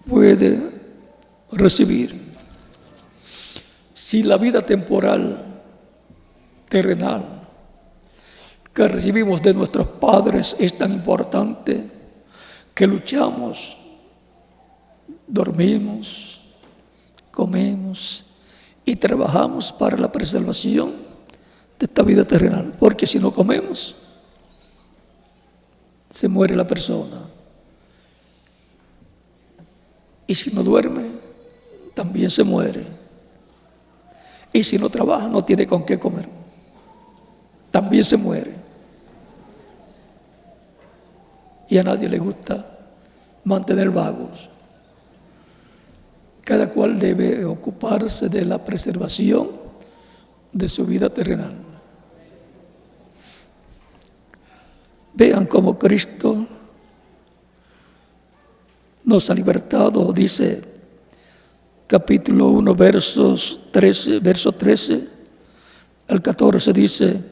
[SPEAKER 1] puede recibir. Si la vida temporal, terrenal, que recibimos de nuestros padres es tan importante que luchamos, dormimos, comemos y trabajamos para la preservación de esta vida terrenal, porque si no comemos, se muere la persona. Y si no duerme, también se muere. Y si no trabaja, no tiene con qué comer. También se muere. Y a nadie le gusta mantener vagos. Cada cual debe ocuparse de la preservación de su vida terrenal. Vean cómo Cristo nos ha libertado, dice capítulo 1, verso 13 al 14, dice: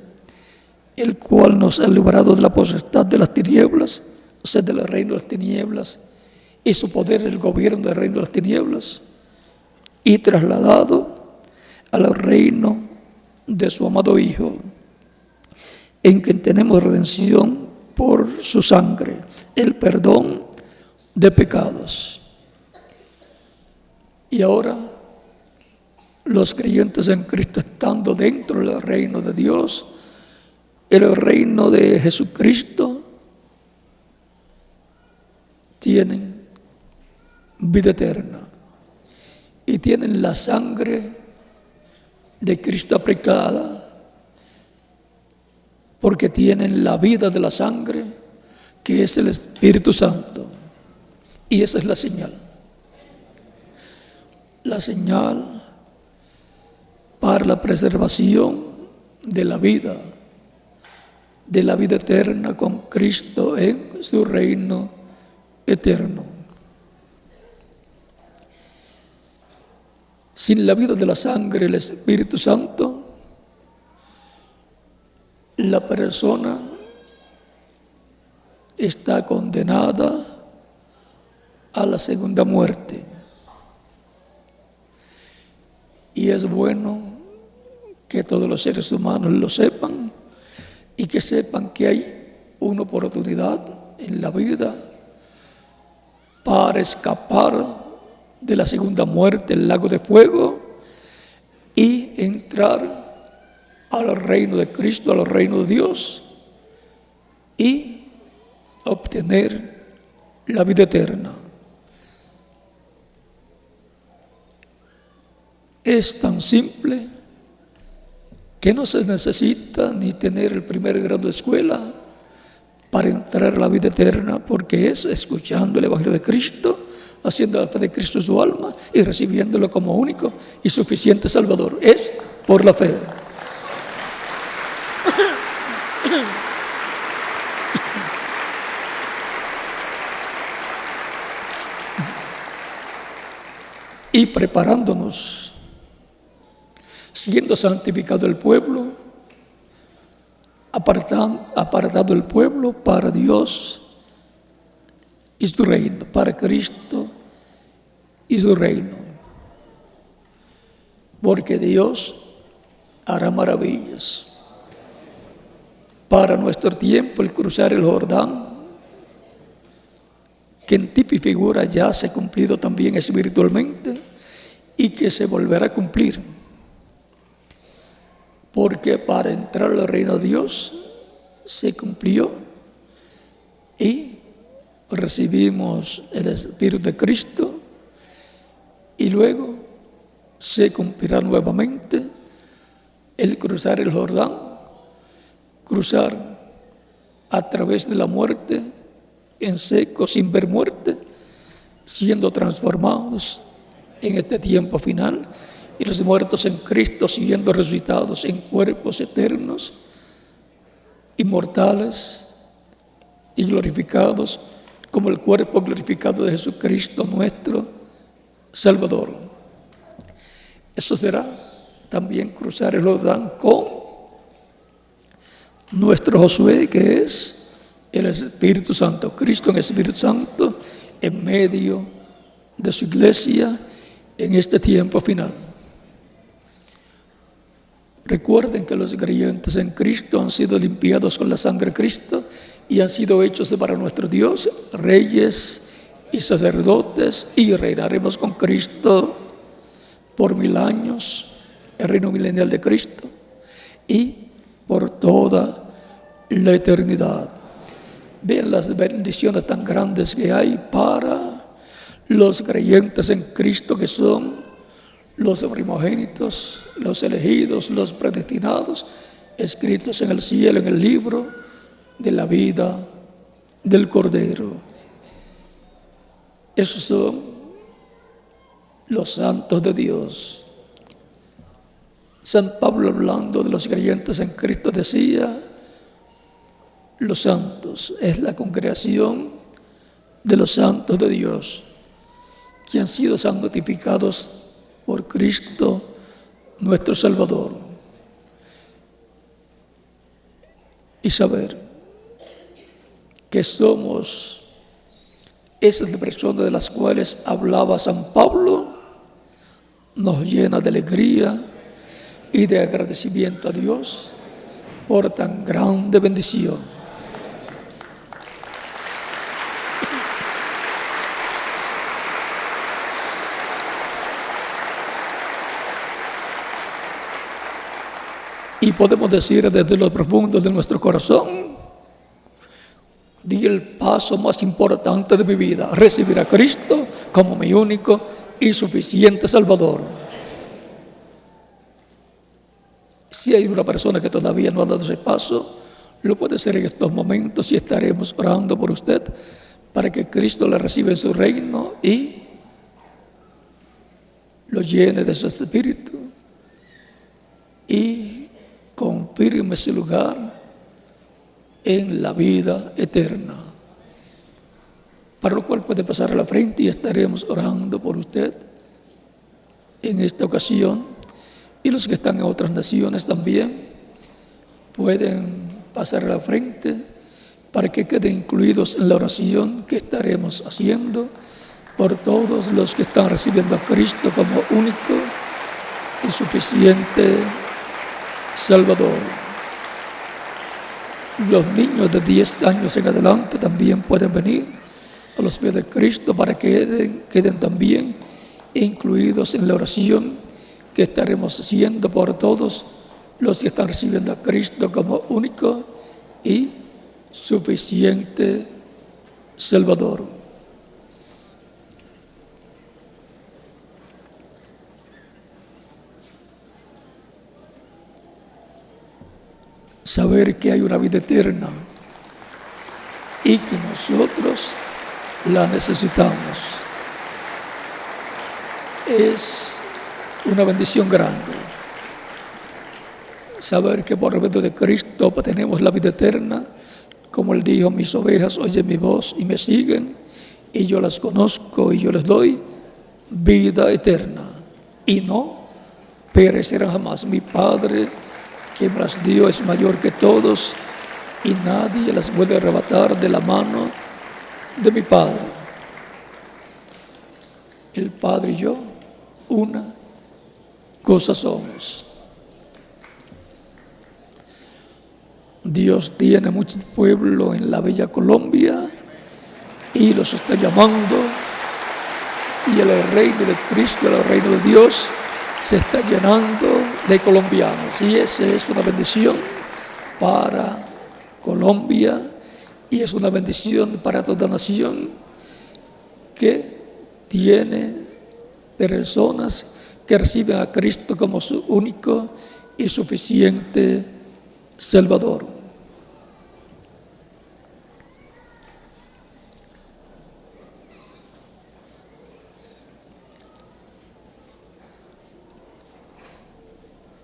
[SPEAKER 1] el cual nos ha librado de la potestad de las tinieblas, o sea, del reino de las tinieblas, y su poder el gobierno del reino de las tinieblas, y trasladado al reino de su amado Hijo, en quien tenemos redención por su sangre, el perdón de pecados. Y ahora los creyentes en Cristo, estando dentro del reino de Dios, el reino de Jesucristo, tienen vida eterna y tienen la sangre de Cristo aplicada, porque tienen la vida de la sangre, que es el Espíritu Santo. Y esa es la señal. La señal para la preservación de la vida eterna con Cristo en su reino eterno. Sin la vida de la sangre, el Espíritu Santo, la persona está condenada a la segunda muerte. Y es bueno que todos los seres humanos lo sepan y que sepan que hay una oportunidad en la vida para escapar de la segunda muerte, el lago de fuego, y entrar al reino de Cristo, al reino de Dios y obtener la vida eterna. Es tan simple que no se necesita ni tener el primer grado de escuela para entrar a la vida eterna, porque es escuchando el Evangelio de Cristo, haciendo la fe de Cristo su alma y recibiéndolo como único y suficiente Salvador. Es por la fe. Y preparándonos, siendo santificado el pueblo, apartado el pueblo para Dios y su reino, para Cristo y su reino. Porque Dios hará maravillas. Para nuestro tiempo, el cruzar el Jordán, que en tipo y figura ya se ha cumplido también espiritualmente y que se volverá a cumplir. Porque para entrar al reino de Dios se cumplió y recibimos el Espíritu de Cristo y luego se cumplirá nuevamente el cruzar el Jordán, cruzar a través de la muerte en seco, sin ver muerte, siendo transformados en este tiempo final, y los muertos en Cristo siendo resucitados en cuerpos eternos, inmortales y glorificados como el cuerpo glorificado de Jesucristo nuestro Salvador. Eso será también cruzar el Jordán con nuestro Josué, que es el Espíritu Santo, Cristo en el Espíritu Santo en medio de su iglesia en este tiempo final. Recuerden que los creyentes en Cristo han sido limpiados con la sangre de Cristo y han sido hechos para nuestro Dios reyes y sacerdotes, y reinaremos con Cristo por 1000 años, el reino milenial de Cristo, y por toda la eternidad. Vean las bendiciones tan grandes que hay para los creyentes en Cristo, que son los primogénitos, los elegidos, los predestinados, escritos en el cielo, en el libro de la vida del Cordero. Esos son los santos de Dios. San Pablo, hablando de los creyentes en Cristo, decía: los santos es la congregación de los santos de Dios, que han sido santificados por Cristo nuestro Salvador. Y saber que somos esas personas de las cuales hablaba San Pablo nos llena de alegría y de agradecimiento a Dios por tan grande bendición. Y podemos decir desde lo profundo de nuestro corazón: di el paso más importante de mi vida, recibir a Cristo como mi único y suficiente Salvador. Si hay una persona que todavía no ha dado ese paso, lo puede hacer en estos momentos y estaremos orando por usted para que Cristo le reciba en su reino y lo llene de su Espíritu y confirme su lugar en la vida eterna, para lo cual puede pasar a la frente y estaremos orando por usted en esta ocasión. Y los que están en otras naciones también pueden pasar a la frente para que queden incluidos en la oración que estaremos haciendo por todos los que están recibiendo a Cristo como único y suficiente Salvador. Los niños de 10 años en adelante también pueden venir a los pies de Cristo para que queden también incluidos en la oración que estaremos haciendo por todos los que están recibiendo a Cristo como único y suficiente Salvador. Saber que hay una vida eterna y que nosotros la necesitamos es una bendición grande. Saber que por medio de Cristo obtenemos la vida eterna, como Él dijo: mis ovejas oyen mi voz y me siguen, y yo las conozco y yo les doy vida eterna, y no perecerán jamás. Mi Padre, que me las dio, es mayor que todos, y nadie las puede arrebatar de la mano de mi Padre. El Padre y yo, una cosa somos. Dios tiene mucho pueblo en la bella Colombia y los está llamando, y el reino de Cristo, el reino de Dios, se está llenando de colombianos, y esa es una bendición para Colombia y es una bendición para toda nación que tiene personas que reciben a Cristo como su único y suficiente Salvador.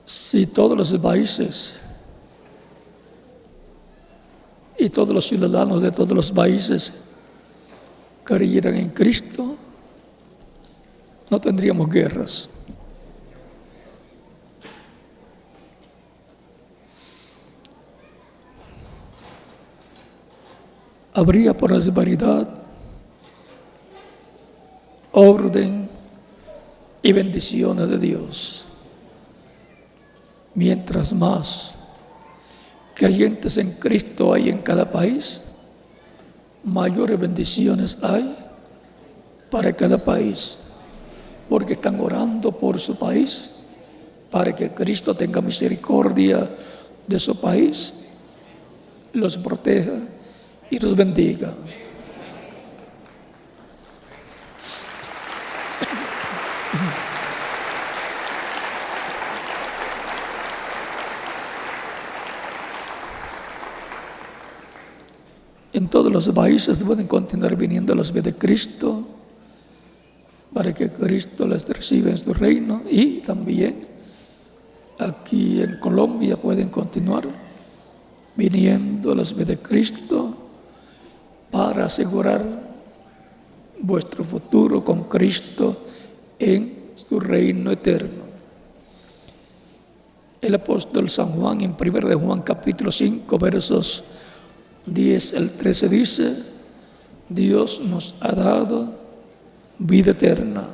[SPEAKER 1] Si todos los países y todos los ciudadanos de todos los países creyeran en Cristo, no tendríamos guerras. Habría prosperidad, orden y bendiciones de Dios. Mientras más creyentes en Cristo hay en cada país, mayores bendiciones hay para cada país, porque están orando por su país, para que Cristo tenga misericordia de su país, los proteja y los bendiga. En todos los países pueden continuar viniendo los pies de Cristo para que Cristo les reciba en su reino, y también aquí en Colombia pueden continuar viniendo los pies de Cristo para asegurar vuestro futuro con Cristo en su reino eterno. El apóstol San Juan en 1 de Juan capítulo 5 versos 10 al 13 dice: Dios nos ha dado vida eterna,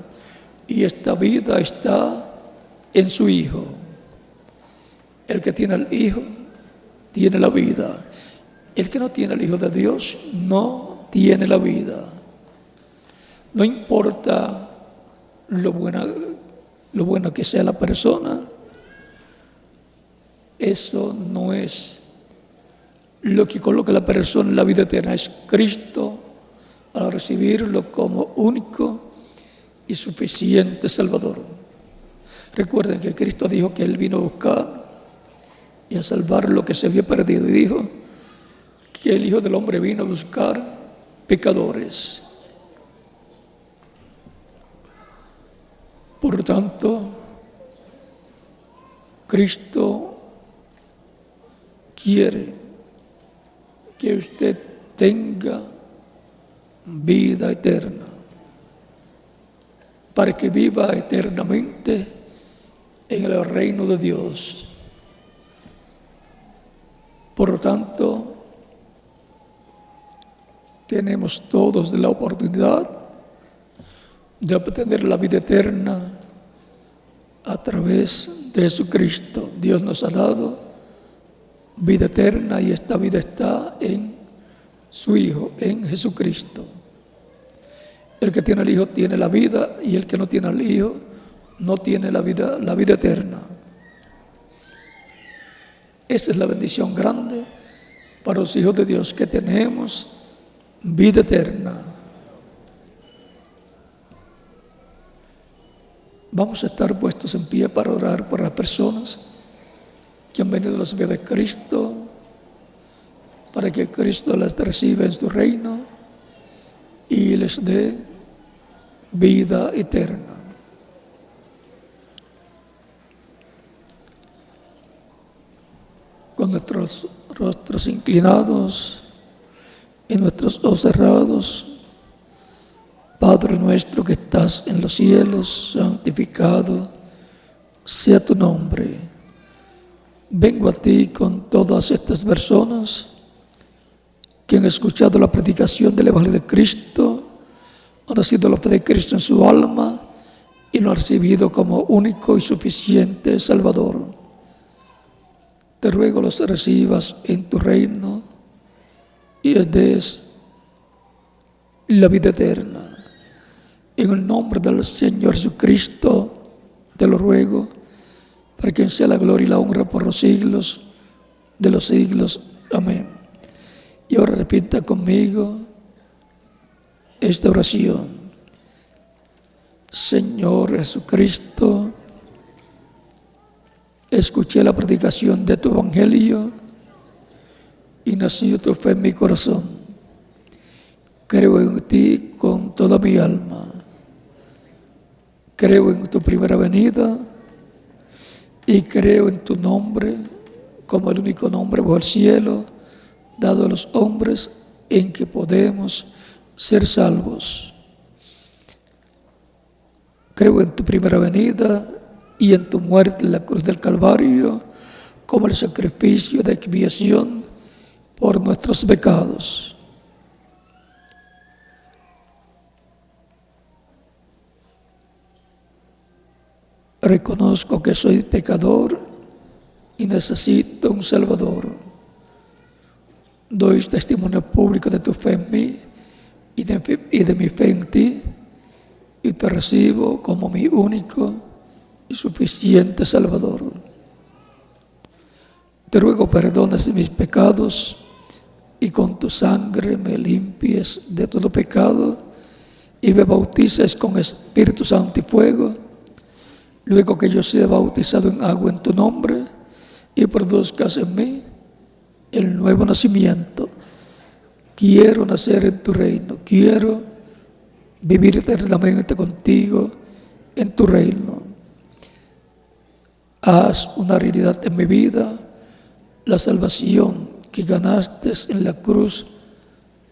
[SPEAKER 1] y esta vida está en su Hijo. El que tiene al Hijo tiene la vida. El que no tiene al Hijo de Dios no tiene la vida. No importa lo bueno que sea la persona, eso no es lo que coloca a la persona en la vida eterna. Es Cristo, al recibirlo como único y suficiente Salvador. Recuerden que Cristo dijo que Él vino a buscar y a salvar lo que se había perdido, y dijo que el Hijo del Hombre vino a buscar pecadores. Por lo tanto, Cristo quiere que usted tenga vida eterna, para que viva eternamente en el reino de Dios. Por lo tanto, tenemos todos la oportunidad de obtener la vida eterna a través de Jesucristo. Dios nos ha dado vida eterna, y esta vida está en su Hijo, en Jesucristo. El que tiene al Hijo tiene la vida, y el que no tiene al Hijo no tiene la vida eterna. Esa es la bendición grande para los hijos de Dios, que tenemos vida eterna. Vamos a estar puestos en pie para orar por las personas que han venido a los pies de Cristo, para que Cristo las reciba en su reino y les dé vida eterna. Con nuestros rostros inclinados y nuestros ojos cerrados, Padre nuestro que estás en los cielos, santificado sea tu nombre. Vengo a ti con todas estas personas que han escuchado la predicación del Evangelio de Cristo, han recibido la fe de Cristo en su alma y lo han recibido como único y suficiente Salvador. Te ruego los recibas en tu reino y les des la vida eterna. En el nombre del Señor Jesucristo te lo ruego, para quien sea la gloria y la honra por los siglos de los siglos. Amén. Y ahora repita conmigo esta oración. Señor Jesucristo, escuché la predicación de tu evangelio y nació tu fe en mi corazón. Creo en ti con toda mi alma. Creo en tu primera venida y creo en tu nombre como el único nombre bajo el cielo dado a los hombres en que podemos ser salvos. Creo en tu primera venida y en tu muerte en la cruz del Calvario como el sacrificio de expiación por nuestros pecados. Reconozco que soy pecador y necesito un Salvador. Doy testimonio público de tu fe en mí y de mi fe en ti, y te recibo como mi único y suficiente Salvador. Te ruego perdones mis pecados y con tu sangre me limpies de todo pecado y me bautices con Espíritu Santo y fuego, luego que yo sea bautizado en agua en tu nombre y produzcas en mí el nuevo nacimiento. Quiero nacer en tu reino, quiero vivir eternamente contigo en tu reino. Haz una realidad en mi vida la salvación que ganaste en la cruz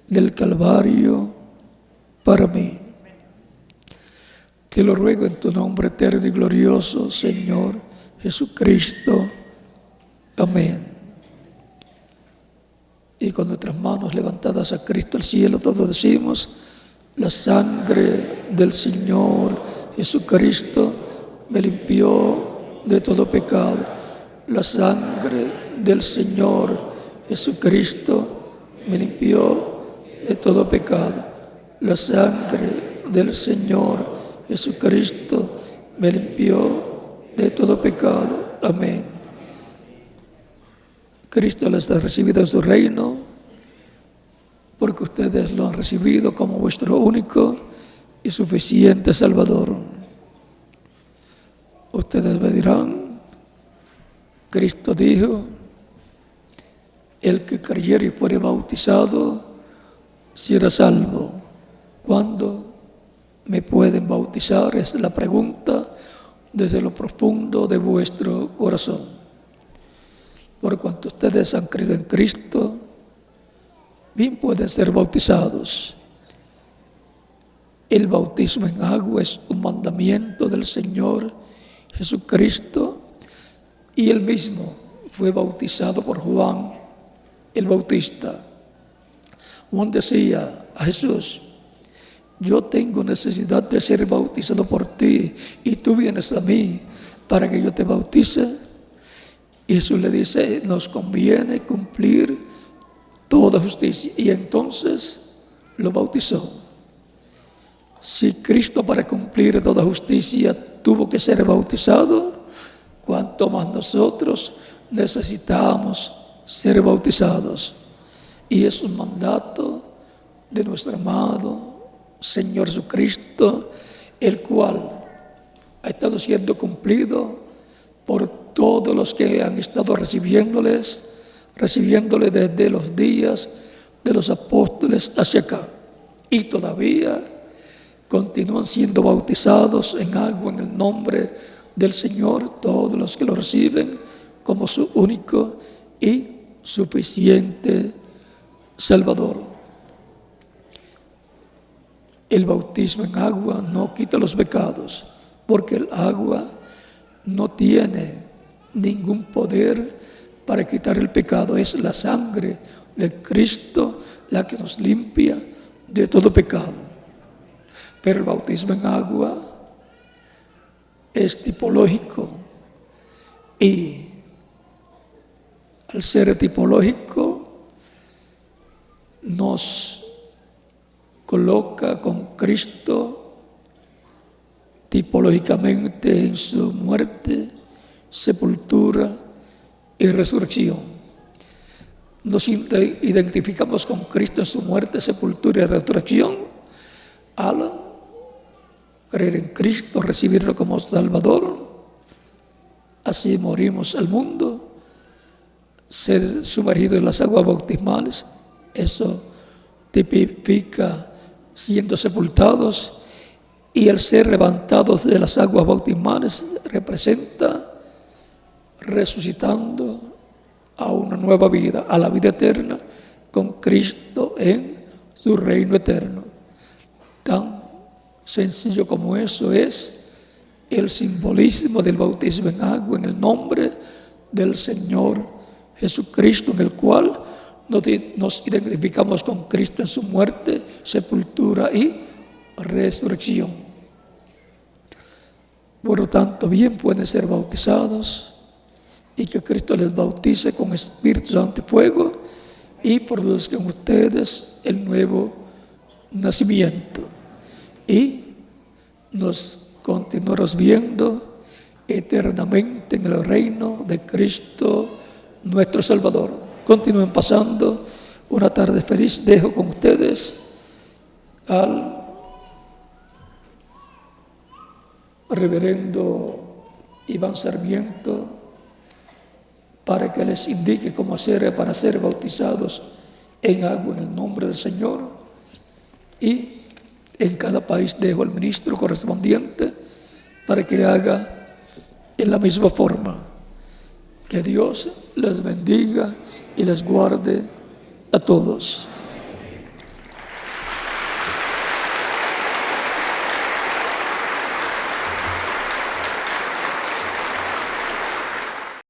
[SPEAKER 1] del Calvario para mí. Te lo ruego en tu nombre eterno y glorioso, Señor Jesucristo. Amén. Y con nuestras manos levantadas a Cristo al cielo, todos decimos: la sangre del Señor Jesucristo me limpió de todo pecado. La sangre del Señor Jesucristo me limpió de todo pecado. La sangre del Señor Jesucristo me limpió de todo pecado. Amén. Cristo les ha recibido en su reino porque ustedes lo han recibido como vuestro único y suficiente Salvador. Ustedes me dirán: Cristo dijo: el que creyere y fuere bautizado será salvo. ¿Cuándo me pueden bautizar? Es la pregunta desde lo profundo de vuestro corazón. Por cuanto ustedes han creído en Cristo, bien pueden ser bautizados. El bautismo en agua es un mandamiento del Señor Jesucristo, y Él mismo fue bautizado por Juan el Bautista. Juan decía a Jesús: yo tengo necesidad de ser bautizado por ti y tú vienes a mí para que yo te bautice. Y Jesús le dice: nos conviene cumplir toda justicia. Y entonces lo bautizó. Si Cristo, para cumplir toda justicia, tuvo que ser bautizado, cuanto más nosotros necesitamos ser bautizados. Y es un mandato de nuestro amado Señor Jesucristo, el cual ha estado siendo cumplido por todos los que han estado recibiéndole desde los días de los apóstoles hacia acá. Y todavía continúan siendo bautizados en agua en el nombre del Señor, todos los que lo reciben como su único y suficiente Salvador. El bautismo en agua no quita los pecados, porque el agua no tiene ningún poder para quitar el pecado. Es la sangre de Cristo la que nos limpia de todo pecado. Pero el bautismo en agua es tipológico, y al ser tipológico nos coloca con Cristo tipológicamente en su muerte, sepultura y resurrección. Nos identificamos con Cristo en su muerte, sepultura y resurrección al creer en Cristo, recibirlo como Salvador. Así morimos al mundo, ser sumergidos en las aguas bautismales. Eso tipifica siendo sepultados, y el ser levantados de las aguas bautismales representa resucitando a una nueva vida, a la vida eterna con Cristo en su reino eterno. Tan sencillo como eso es el simbolismo del bautismo en agua en el nombre del Señor Jesucristo, en el cual nos identificamos con Cristo en su muerte, sepultura y resurrección. Por lo tanto, bien pueden ser bautizados, y que Cristo les bautice con Espíritu Santo y fuego, y produzca en ustedes el nuevo nacimiento, y nos continuaremos viendo eternamente en el reino de Cristo nuestro Salvador. Continúen pasando una tarde feliz. Dejo con ustedes al reverendo Iván Sarmiento para que les indique cómo hacer para ser bautizados en agua en el nombre del Señor. Y en cada país dejo al ministro correspondiente para que haga en la misma forma. Que Dios les bendiga y les guarde a todos.